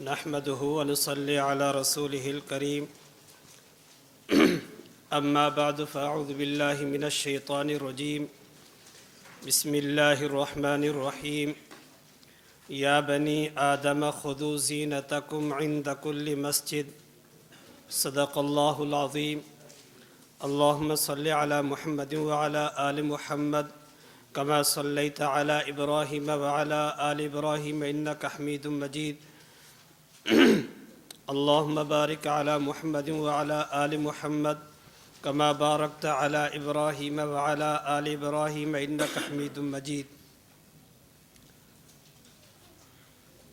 نحمده ونصلي على رسوله الكريم أما بعد فأعوذ بالله من الشيطان الرجيم بسم الله الرحمن الرحيم يا بني آدم خذوا زينتكم عند كل مسجد صدق الله العظيم اللهم صل على محمد وعلى آل محمد كما صليت على إبراهيم وعلى آل إبراهيم إنك حميد مجيد اللهم بارك على محمد وعلى آل محمد كما باركت على إبراهيم وعلى آل إبراهيم إنك حميد مجيد۔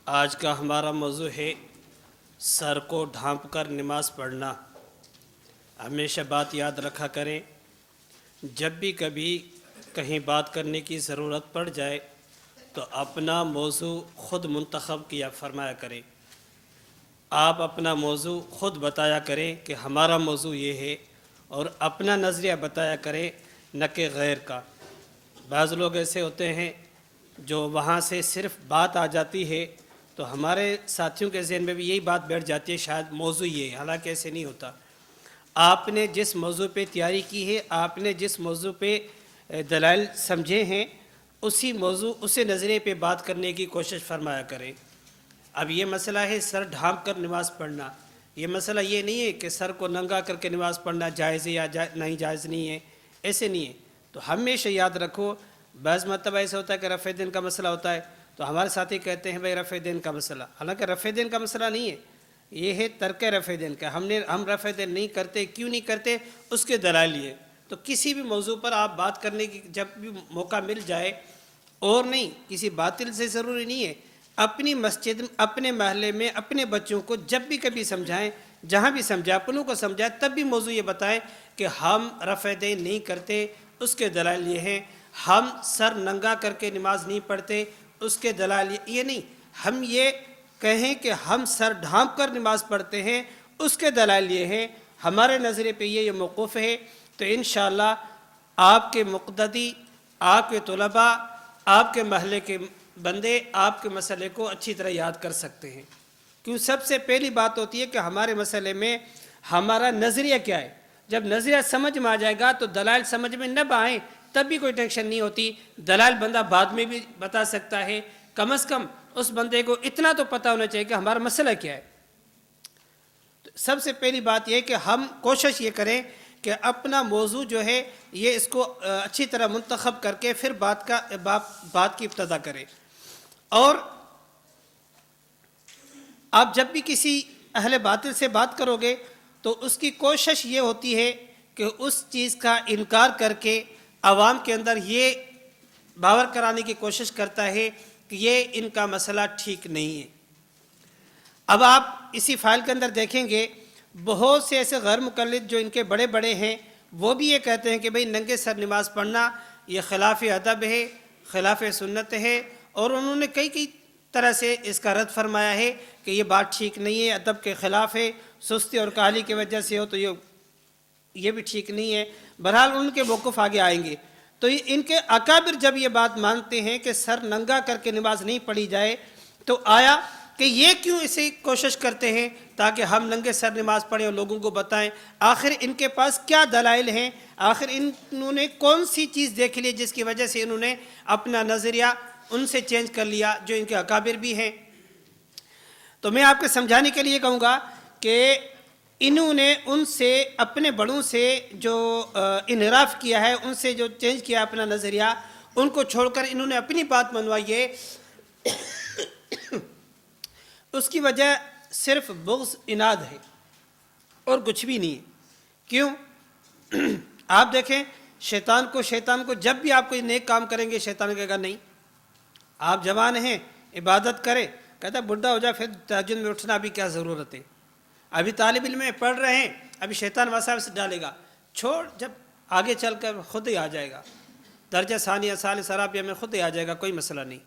آج کا ہمارا موضوع ہے سر کو ڈھانپ کر نماز پڑھنا۔ ہمیشہ بات یاد رکھا کریں، جب بھی کبھی کہیں بات کرنے کی ضرورت پڑ جائے تو اپنا موضوع خود منتخب کیا فرمایا کریں۔ آپ اپنا موضوع خود بتایا کریں کہ ہمارا موضوع یہ ہے، اور اپنا نظریہ بتایا کریں نہ کہ غیر کا۔ بعض لوگ ایسے ہوتے ہیں جو وہاں سے صرف بات آ جاتی ہے تو ہمارے ساتھیوں کے ذہن میں بھی یہی بات بیٹھ جاتی ہے شاید موضوع یہ ہے، حالانکہ ایسے نہیں ہوتا۔ آپ نے جس موضوع پہ تیاری کی ہے، آپ نے جس موضوع پہ دلائل سمجھے ہیں، اسی موضوع اسی نظریے پہ بات کرنے کی کوشش فرمایا کریں۔ اب یہ مسئلہ ہے سر ڈھانپ کر نماز پڑھنا۔ یہ مسئلہ یہ نہیں ہے کہ سر کو ننگا کر کے نماز پڑھنا جائز ہے یا نہیں جائز نہیں ہے، ایسے نہیں ہے۔ تو ہمیشہ یاد رکھو، بعض مرتبہ ایسا ہوتا ہے کہ رفع دین کا مسئلہ ہوتا ہے تو ہمارے ساتھی کہتے ہیں بھائی رفع دین کا مسئلہ، حالانکہ رفع دین کا مسئلہ نہیں ہے، یہ ہے ترک رفع دین کا۔ ہم رفع دین نہیں کرتے، کیوں نہیں کرتے، اس کے دلائل یہ۔ تو کسی بھی موضوع پر آپ بات کرنے کی جب بھی موقع مل جائے، اور نہیں کسی باطل سے ضروری نہیں ہے، اپنی مسجد اپنے محلے میں اپنے بچوں کو جب بھی کبھی سمجھائیں، جہاں بھی سمجھائیں، اپنوں کو سمجھائیں، تب بھی موضوع یہ بتائیں کہ ہم رفع دین نہیں کرتے، اس کے دلائل یہ ہیں۔ ہم سر ننگا کر کے نماز نہیں پڑھتے، اس کے دلائل یہ نہیں۔ ہم یہ کہیں کہ ہم سر ڈھانپ کر نماز پڑھتے ہیں، اس کے دلائل یہ ہیں۔ ہمارے نظریے پہ یہ موقف ہے۔ تو انشاءاللہ آپ کے مقتدی، آپ کے طلباء، آپ کے محلے کے بندے آپ کے مسئلے کو اچھی طرح یاد کر سکتے ہیں، کیوں سب سے پہلی بات ہوتی ہے کہ ہمارے مسئلے میں ہمارا نظریہ کیا ہے۔ جب نظریہ سمجھ میں آ جائے گا تو دلائل سمجھ میں نہ آئیں تب بھی کوئی ٹینشن نہیں ہوتی۔ دلائل بندہ بعد میں بھی بتا سکتا ہے، کم از کم اس بندے کو اتنا تو پتہ ہونا چاہیے کہ ہمارا مسئلہ کیا ہے۔ تو سب سے پہلی بات یہ کہ ہم کوشش یہ کریں کہ اپنا موضوع جو ہے یہ اس کو اچھی طرح منتخب کر کے پھر بات کی ابتدا کریں۔ اور آپ جب بھی کسی اہل باطل سے بات کرو گے تو اس کی کوشش یہ ہوتی ہے کہ اس چیز کا انکار کر کے عوام کے اندر یہ باور کرانے کی کوشش کرتا ہے کہ یہ ان کا مسئلہ ٹھیک نہیں ہے۔ اب آپ اسی فائل کے اندر دیکھیں گے بہت سے ایسے غیر مقلد جو ان کے بڑے بڑے ہیں، وہ بھی یہ کہتے ہیں کہ بھئی ننگے سر نماز پڑھنا یہ خلاف ادب ہے، خلاف سنت ہے، اور انہوں نے کئی طرح سے اس کا رد فرمایا ہے کہ یہ بات ٹھیک نہیں ہے، ادب کے خلاف ہے، سستی اور کاہلی کی وجہ سے ہو تو یہ بھی ٹھیک نہیں ہے۔ بہرحال ان کے موقف آگے آئیں گے۔ تو ان کے اکابر جب یہ بات مانتے ہیں کہ سر ننگا کر کے نماز نہیں پڑھی جائے تو آیا کہ یہ کیوں اسے کوشش کرتے ہیں تاکہ ہم ننگے سر نماز پڑھیں اور لوگوں کو بتائیں؟ آخر ان کے پاس کیا دلائل ہیں؟ آخر انہوں نے کون سی چیز دیکھ لی جس کی وجہ سے انہوں نے اپنا نظریہ ان سے چینج کر لیا جو ان کے اکابر بھی ہیں؟ تو میں آپ کو سمجھانے کے لیے کہوں گا کہ انہوں نے ان سے اپنے بڑوں سے جو انحراف کیا ہے، ان سے جو چینج کیا اپنا نظریہ، ان کو چھوڑ کر انہوں نے اپنی بات منوائی ہے۔ اس کی وجہ صرف بغض اناد ہے اور کچھ بھی نہیں ہے۔ کیوں؟ آپ دیکھیں شیطان کو جب بھی آپ کوئی نیک کام کریں گے شیطان کہے گا نہیں، آپ جوان ہیں عبادت کریں، کہتا ہے بڈھا ہو جائے پھر تہجد میں اٹھنا ابھی کیا ضرورت ہے، ابھی طالب علم میں پڑھ رہے ہیں، ابھی شیطان وساوس ڈالے گا، چھوڑ، جب آگے چل کر خود ہی آ جائے گا، درجہ ثانیہ ثالث رابعہ میں خود ہی آ جائے گا، کوئی مسئلہ نہیں۔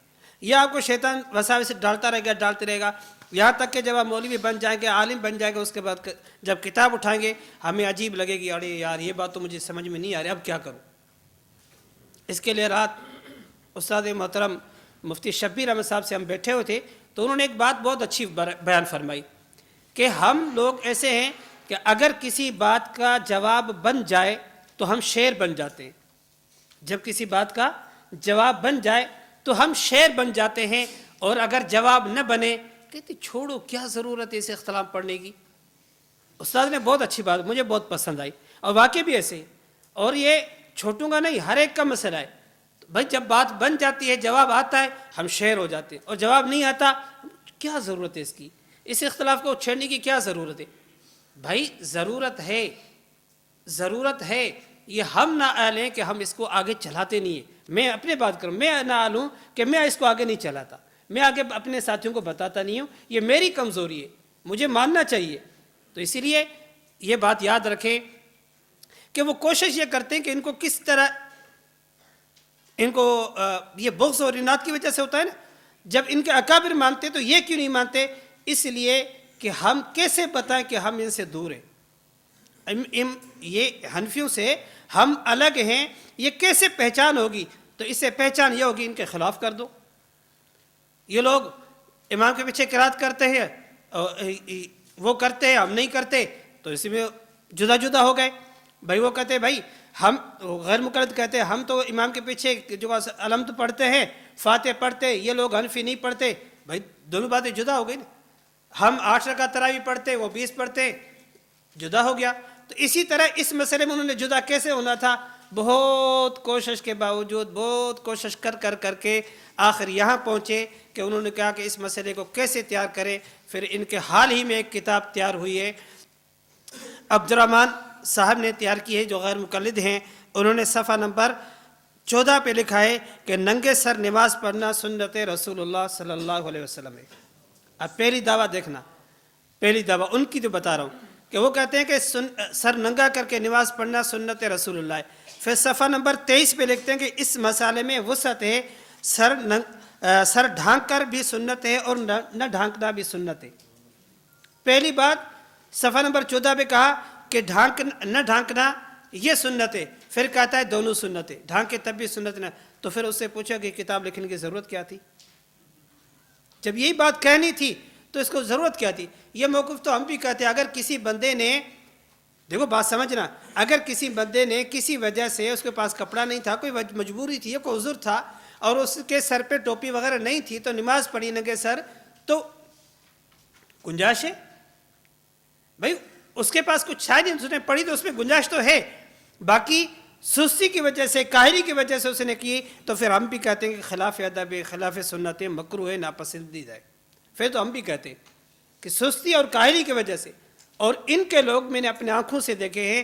یہ آپ کو شیطان وساوس ڈالتا رہے گا یہاں تک کہ جب آپ مولوی بن جائیں گے، عالم بن جائیں گے، اس کے بعد جب کتاب اٹھائیں گے ہمیں عجیب لگے گی، ارے یار یہ بات تو مجھے سمجھ میں نہیں آ رہی، اب کیا کروں؟ اس کے لیے رات استاد محترم مفتی شبیر احمد صاحب سے ہم بیٹھے ہوئے تھے تو انہوں نے ایک بات بہت اچھی بیان فرمائی کہ ہم لوگ ایسے ہیں کہ اگر کسی بات کا جواب بن جائے تو ہم شیر بن جاتے ہیں. جب کسی بات کا جواب بن جائے تو ہم شیر بن جاتے ہیں, اور اگر جواب نہ بنے کہتے چھوڑو کیا ضرورت ہے اسے اختلاف پڑھنے کی. استاد نے بہت اچھی بات مجھے بہت پسند آئی, اور واقعی بھی ایسے ہی. اور یہ چھوٹوں کا نہیں, ہر ایک کا مسئلہ ہے. بھائی جب بات بن جاتی ہے, جواب آتا ہے, ہم شیر ہو جاتے ہیں, اور جواب نہیں آتا کیا ضرورت ہے اس کی, اس اختلاف کو چھیڑنے کی کیا ضرورت ہے. بھائی ضرورت ہے, ضرورت ہے. یہ ہم نہ آلیں کہ ہم اس کو آگے چلاتے نہیں ہیں. میں اپنے بات کروں, میں نہ آلوں کہ میں اس کو آگے نہیں چلاتا, میں آگے اپنے ساتھیوں کو بتاتا نہیں ہوں. یہ میری کمزوری ہے, مجھے ماننا چاہیے. تو اسی لیے یہ بات یاد رکھیں کہ وہ کوشش یہ کرتے ہیں کہ ان کو کس طرح, ان کو یہ بغض اور اناد کی وجہ سے ہوتا ہے نا, جب ان کے اکابر مانتے تو یہ کیوں نہیں مانتے, اس لیے کہ ہم کیسے بتائیں کہ ہم ان سے دور ہیں. یہ حنفیوں سے ہم الگ ہیں, یہ کیسے پہچان ہوگی؟ تو اس سے پہچان یہ ہوگی ان کے خلاف کر دو. یہ لوگ امام کے پیچھے قرات کرتے ہیں, وہ کرتے ہیں, ہم نہیں کرتے, تو اسی میں جدا جدا ہو گئے. بھائی وہ کہتے ہیں بھائی ہم غیر مقلد کہتے ہیں, ہم تو امام کے پیچھے جو علمت پڑھتے ہیں, فاتح پڑھتے ہیں, یہ لوگ حنفی نہیں پڑھتے. بھائی دونوں باتیں جدا ہو گئی نا. ہم 8 رکعت تراویح پڑھتے, وہ 20 پڑھتے, جدا ہو گیا. تو اسی طرح اس مسئلے میں انہوں نے جدا کیسے ہونا تھا؟ بہت کوشش کے باوجود, بہت کوشش کر کے آخر یہاں پہنچے کہ انہوں نے کہا کہ اس مسئلے کو کیسے تیار کریں. پھر ان کے حال ہی میں ایک کتاب تیار ہوئی ہے, عبد الرحمن صاحب نے تیار کی ہے, جو غیر مقلد ہیں. انہوں نے صفحہ نمبر 14 پہ لکھا ہے کہ ننگے سر نماز پڑھنا سنت رسول اللہ صلی اللہ علیہ وسلم ہے. اب پہلی دعویٰ دیکھنا, پہلی دعویٰ ان کی جو بتا رہا ہوں کہ وہ کہتے ہیں کہ سر ننگا کر کے نماز پڑھنا سنت رسول اللہ ہے. پھر صفحہ نمبر 23 پہ لکھتے ہیں کہ اس مسئلے میں وسعت ہے, سر ڈھانک کر بھی سنت ہے اور نہ ڈھانکنا بھی سنت ہے. پہلی بات صفحہ نمبر 14 پہ کہا کہ نہ ڈھانکنا یہ سنت ہے, پھر کہتا ہے دونوں سنت ہے, ڈھانکے تب بھی سنت نہ. تو پھر اس سے پوچھا کہ کتاب لکھنے کی ضرورت کیا تھی؟ جب یہی بات کہنی تھی تو اس کو ضرورت کیا تھی؟ یہ موقف تو ہم بھی کہتے ہیں, اگر کسی بندے نے, دیکھو بات سمجھنا, اگر کسی بندے نے کسی وجہ سے اس کے پاس کپڑا نہیں تھا, کوئی مجبوری تھی, کوئی عذر تھا, اور اس کے سر پہ ٹوپی وغیرہ نہیں تھی, تو نماز پڑھی ننگے سر, تو گنجائش ہے. بھائی اس کے پاس کچھ شاید اس نے پڑھی تو اس میں گنجائش تو ہے, باقی سستی کی وجہ سے, کاہلی کی وجہ سے اس نے کی, تو پھر ہم بھی کہتے ہیں کہ خلاف ادب ہے, خلاف سنت ہے, مکروہ ہے, ناپسندیدہ ہے. پھر تو ہم بھی کہتے ہیں کہ سستی اور کاہلی کی وجہ سے. اور ان کے لوگ میں نے اپنے آنکھوں سے دیکھے ہیں,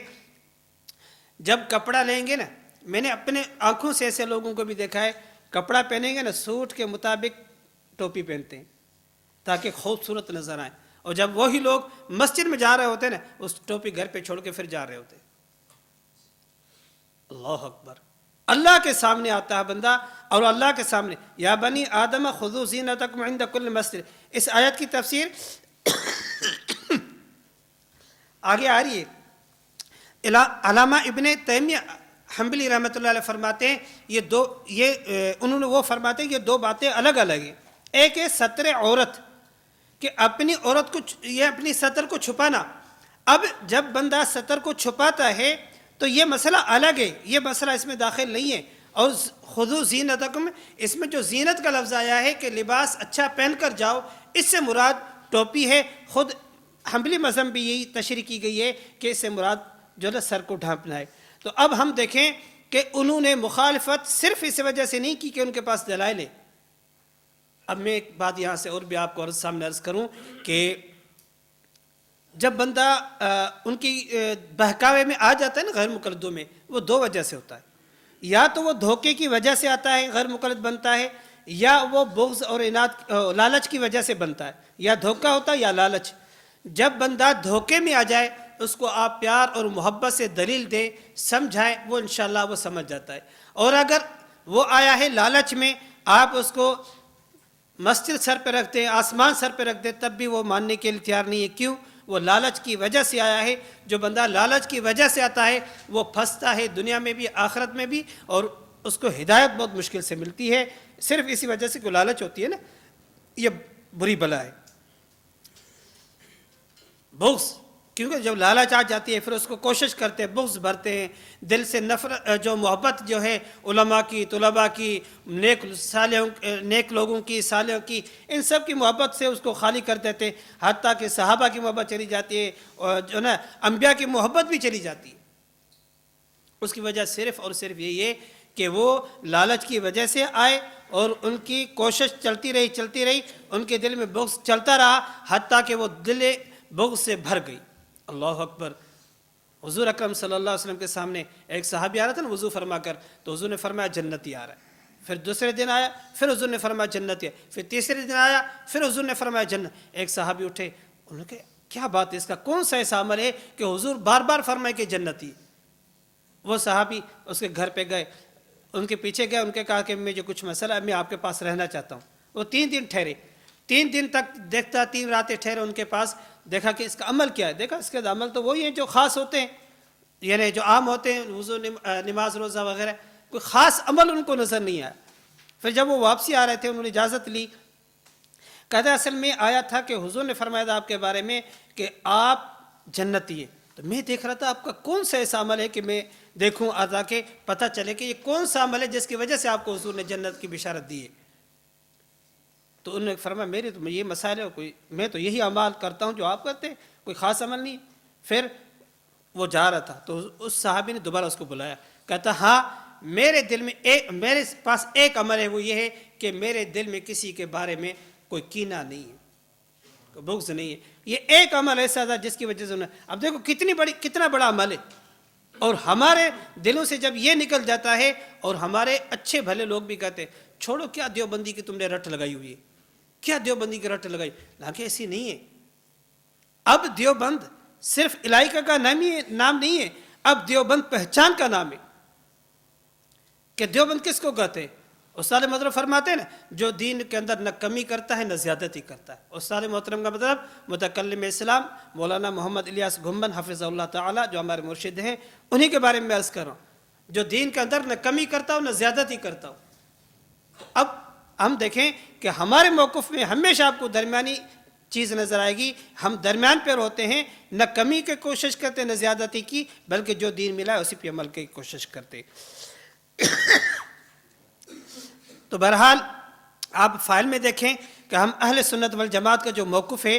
جب کپڑا لیں گے نا, میں نے اپنے آنکھوں سے ایسے لوگوں کو بھی دیکھا ہے, کپڑا پہنیں گے نا سوٹ کے مطابق ٹوپی پہنتے ہیں تاکہ خوبصورت نظر آئے, اور جب وہی لوگ مسجد میں جا رہے ہوتے ہیں نا, اس ٹوپی گھر پہ چھوڑ کے پھر جا رہے ہوتے ہیں. اللہ اکبر. اللہ کے سامنے آتا ہے بندہ, اور اللہ کے سامنے یا بنی آدم خذوا زینتکم عند کل مسجد. اس آیت کی تفسیر آگے آ رہی ہے. علامہ ابن تیمیہ حنبلی رحمۃ اللہ علیہ فرماتے ہیں انہوں نے وہ فرماتے ہیں یہ دو باتیں الگ الگ ہیں. ایک ہے ستر عورت, کہ اپنی عورت کو, یہ اپنی سطر کو چھپانا. اب جب بندہ سطر کو چھپاتا ہے تو یہ مسئلہ الگ ہے, یہ مسئلہ اس میں داخل نہیں ہے. اور خذوا زینتکم, اس میں جو زینت کا لفظ آیا ہے کہ لباس اچھا پہن کر جاؤ, اس سے مراد ٹوپی ہے. خود حنبلی مذہب بھی یہی تشریح کی گئی ہے کہ اس سے مراد جو ہے سر کو ڈھانپنا ہے. تو اب ہم دیکھیں کہ انہوں نے مخالفت صرف اس وجہ سے نہیں کی کہ ان کے پاس دلائل ہے. اب میں ایک بات یہاں سے اور بھی آپ کو سامنے عرض کروں کہ جب بندہ ان کی بہکاوے میں آ جاتا ہے نا غیر مقلدوں میں, وہ دو وجہ سے ہوتا ہے. یا تو وہ دھوکے کی وجہ سے آتا ہے, غیر مقلد بنتا ہے, یا وہ بغض اور اناد لالچ کی وجہ سے بنتا ہے. یا دھوکہ ہوتا ہے یا لالچ. جب بندہ دھوکے میں آ جائے, اس کو آپ پیار اور محبت سے دلیل دیں, سمجھائیں, وہ انشاءاللہ وہ سمجھ جاتا ہے. اور اگر وہ آیا ہے لالچ میں, آپ اس کو مسجد سر پہ رکھ دیں, آسمان سر پہ رکھ دیں, تب بھی وہ ماننے کے لیے تیار نہیں ہے. کیوں؟ وہ لالچ کی وجہ سے آیا ہے. جو بندہ لالچ کی وجہ سے آتا ہے وہ پھنستا ہے دنیا میں بھی آخرت میں بھی, اور اس کو ہدایت بہت مشکل سے ملتی ہے, صرف اسی وجہ سے کوئی لالچ ہوتی ہے نا. یہ بری بلا ہے بغض، کیونکہ جب لالچ آ جاتی ہے پھر اس کو کوشش کرتے ہیں، بغض بھرتے ہیں دل سے، نفرت جو محبت جو ہے علماء کی، طلباء کی، نیک لوگوں کی، صالحوں کی، ان سب کی محبت سے اس کو خالی کر دیتے ہیں، حتیٰ کہ صحابہ کی محبت چلی جاتی ہے اور جو نا انبیاء کی محبت بھی چلی جاتی ہے۔ اس کی وجہ صرف اور صرف یہی ہے کہ وہ لالچ کی وجہ سے آئے اور ان کی کوشش چلتی رہی، ان کے دل میں بغض چلتا رہا، حتیٰ کہ وہ دل بغض سے بھر گئی۔ اللہ اکبر۔ حضور اکرم صلی اللہ علیہ وسلم کے سامنے ایک صحابی آ رہا تھا نا وضو فرما کر، تو حضور نے فرمایا جنتی آ رہا ہے۔ پھر دوسرے دن آیا، پھر حضور نے فرمایا جنتی ہے، پھر تیسرے دن آیا، پھر حضور نے فرمایا جنت۔ ایک صحابی اٹھے، انہوں نے کہا کیا بات ہے، اس کا کون سا ایسا عمل ہے کہ حضور بار بار فرمائے کہ جنتی؟ وہ صحابی اس کے گھر پہ گئے، ان کے پیچھے گئے، ان کے کہا کہ میں جو کچھ مسئلہ ہے میں آپ کے پاس رہنا چاہتا ہوں۔ وہ 3 دن ٹھہرے، 3 دن تک دیکھتا، 3 راتیں ٹھہرے ان کے پاس، دیکھا کہ اس کا عمل کیا ہے، دیکھا اس کے عمل تو وہی ہیں جو خاص ہوتے ہیں، یعنی جو عام ہوتے ہیں، وضو، نماز، روزہ وغیرہ، کوئی خاص عمل ان کو نظر نہیں آیا۔ پھر جب وہ واپسی آ رہے تھے انہوں نے اجازت لی، کہتا اصل میں آیا تھا کہ حضور نے فرمایا تھا آپ کے بارے میں کہ آپ جنتی ہیں، تو میں دیکھ رہا تھا آپ کا کون سا ایسا عمل ہے کہ میں دیکھوں تاکہ پتہ چلے کہ یہ کون سا عمل ہے جس کی وجہ سے آپ کو حضور نے جنت کی بشارت دی ہے۔ تو انہوں نے فرمایا میرے تو یہ مسائل ہے، کوئی میں تو یہی اعمال کرتا ہوں جو آپ کرتے ہیں، کوئی خاص عمل نہیں۔ پھر وہ جا رہا تھا تو اس صحابی نے دوبارہ اس کو بلایا، کہتا ہاں میرے دل میں میرے پاس ایک عمل ہے، وہ یہ ہے کہ میرے دل میں کسی کے بارے میں کوئی کینہ نہیں ہے، کوئی بغض نہیں ہے۔ یہ ایک عمل ایسا تھا جس کی وجہ سے اب دیکھو کتنا بڑا عمل ہے، اور ہمارے دلوں سے جب یہ نکل جاتا ہے، اور ہمارے اچھے بھلے لوگ بھی کہتے ہیں چھوڑو کیا دیوبندی کی تم نے رٹ لگائی ہوئی ہے، کیا دیوبندی کی رٹ لگائی، حالانکہ ایسی نہیں ہے۔ اب دیوبند صرف علاقہ کا نام نہیں ہے، اب دیوبند پہچان کا نام ہے کہ دیوبند کس کو کہتے ہیں۔ استاد محترم فرماتے ہیں نا جو دین کے اندر نہ کمی کرتا ہے نہ زیادتی کرتا ہے۔ استاد محترم کا مطلب متکلم اسلام مولانا محمد الیاس گھمبن حفظ اللہ تعالی جو ہمارے مرشد ہیں، انہی کے بارے میں عرض کر رہا ہوں، جو دین کے اندر نہ کمی کرتا ہو نہ زیادتی کرتا ہو۔ اب ہم دیکھیں کہ ہمارے موقف میں ہمیشہ آپ کو درمیانی چیز نظر آئے گی، ہم درمیان پر ہوتے ہیں، نہ کمی کی کوشش کرتے نہ زیادتی کی، بلکہ جو دین ملا ہے اسی پہ عمل کی کوشش کرتے۔ تو بہرحال آپ فائل میں دیکھیں کہ ہم اہل سنت والجماعت کا جو موقف ہے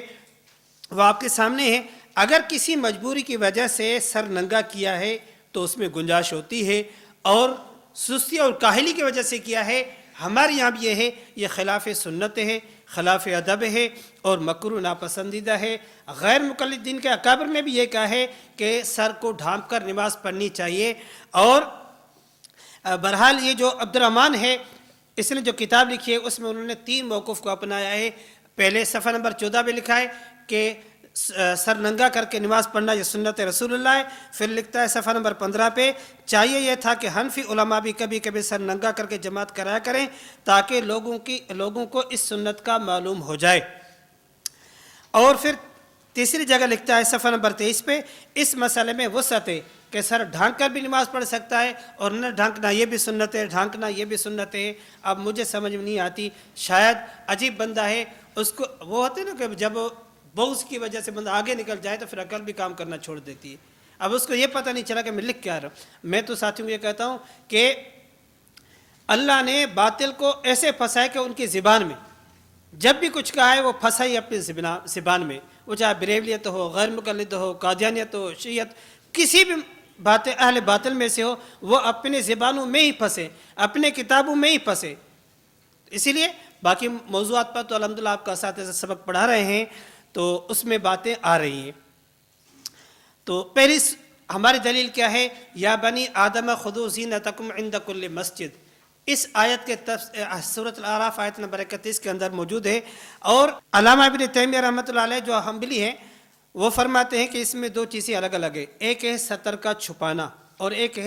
وہ آپ کے سامنے ہے۔ اگر کسی مجبوری کی وجہ سے سر ننگا کیا ہے تو اس میں گنجائش ہوتی ہے، اور سستی اور کاہلی کی وجہ سے کیا ہے، ہمارے یہاں بھی یہ ہے، یہ خلاف سنت ہے، خلاف ادب ہے اور مکروہ ناپسندیدہ ہے۔ غیر مقلدین کے اکابر نے بھی یہ کہا ہے کہ سر کو ڈھانپ کر نماز پڑھنی چاہیے۔ اور بہرحال یہ جو عبد الرحمن ہے، اس نے جو کتاب لکھی ہے اس میں انہوں نے 3 موقف کو اپنایا ہے۔ پہلے صفحہ نمبر 14 پہ لکھا ہے کہ سر ننگا کر کے نماز پڑھنا یہ سنت رسول اللہ ہے۔ پھر لکھتا ہے صفحہ نمبر 15 پہ چاہیے یہ تھا کہ حنفی علماء بھی کبھی کبھی سر ننگا کر کے جماعت کرایا کریں تاکہ لوگوں کو اس سنت کا معلوم ہو جائے۔ اور پھر تیسری جگہ لکھتا ہے صفحہ نمبر 23 پہ اس مسئلے میں وسعت ہے کہ سر ڈھانک کر بھی نماز پڑھ سکتا ہے اور نہ ڈھانکنا یہ بھی سنت ہے، ڈھانکنا یہ بھی سنت ہے۔ اب مجھے سمجھ میں نہیں آتی، شاید عجیب بندہ ہے، اس کو وہ ہوتے نا کہ جب بغض کی وجہ سے بندہ آگے نکل جائے تو پھر عقل بھی کام کرنا چھوڑ دیتی ہے۔ اب اس کو یہ پتہ نہیں چلا کہ میں لکھ کیا رہا ہوں۔ میں تو ساتھیوں یہ کہتا ہوں کہ اللہ نے باطل کو ایسے پھنسایا کہ ان کی زبان میں جب بھی کچھ کہا ہے وہ پھنسا ہی اپنی زبان میں، وہ چاہے بریلویت ہو، غیر مقلد ہو، قادیانیت ہو، شیعت، کسی بھی باتیں اہل باطل میں سے ہو، وہ اپنے زبانوں میں ہی پھنسے، اپنے کتابوں میں ہی پھنسے۔ اسی لیے باقی موضوعات پر تو الحمدللہ آپ کا اساتذہ سبق پڑھا رہے ہیں تو اس میں باتیں آ رہی ہیں۔ تو پہلی ہماری دلیل کیا ہے؟ یا بنی آدم خذوا زینتکم عند کل مسجد، اس آیت کے سورۃ الاعراف آیت نمبر 31 کے اندر موجود ہے۔ اور علامہ ابن تیمیہ رحمۃ اللہ علیہ جو حنبلی ہیں وہ فرماتے ہیں کہ اس میں 2 چیزیں الگ الگ ہیں، ایک ہے سطر کا چھپانا اور ایک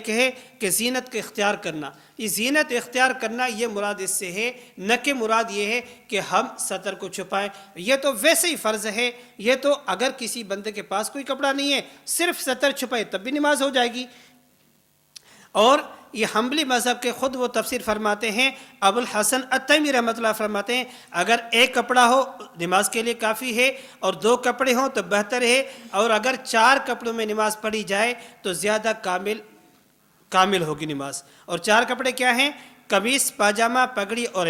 ہے کہ زینت کو اختیار کرنا۔ یہ زینت اختیار کرنا یہ مراد اس سے ہے، نہ کہ مراد یہ ہے کہ ہم سطر کو چھپائیں، یہ تو ویسے ہی فرض ہے۔ یہ تو اگر کسی بندے کے پاس کوئی کپڑا نہیں ہے، صرف سطر چھپائے تب بھی نماز ہو جائے گی۔ اور یہ حنبلی مذہب کے خود وہ تفسیر فرماتے ہیں، ابو الحسن التیمی رحمۃ اللہ فرماتے ہیں اگر ایک کپڑا ہو نماز کے لیے کافی ہے، اور 2 کپڑے ہوں تو بہتر ہے، اور اگر 4 کپڑوں میں نماز پڑھی جائے تو زیادہ کامل ہوگی نماز۔ اور 4 کپڑے کیا ہیں؟ قمیص، پاجامہ، پگڑی اور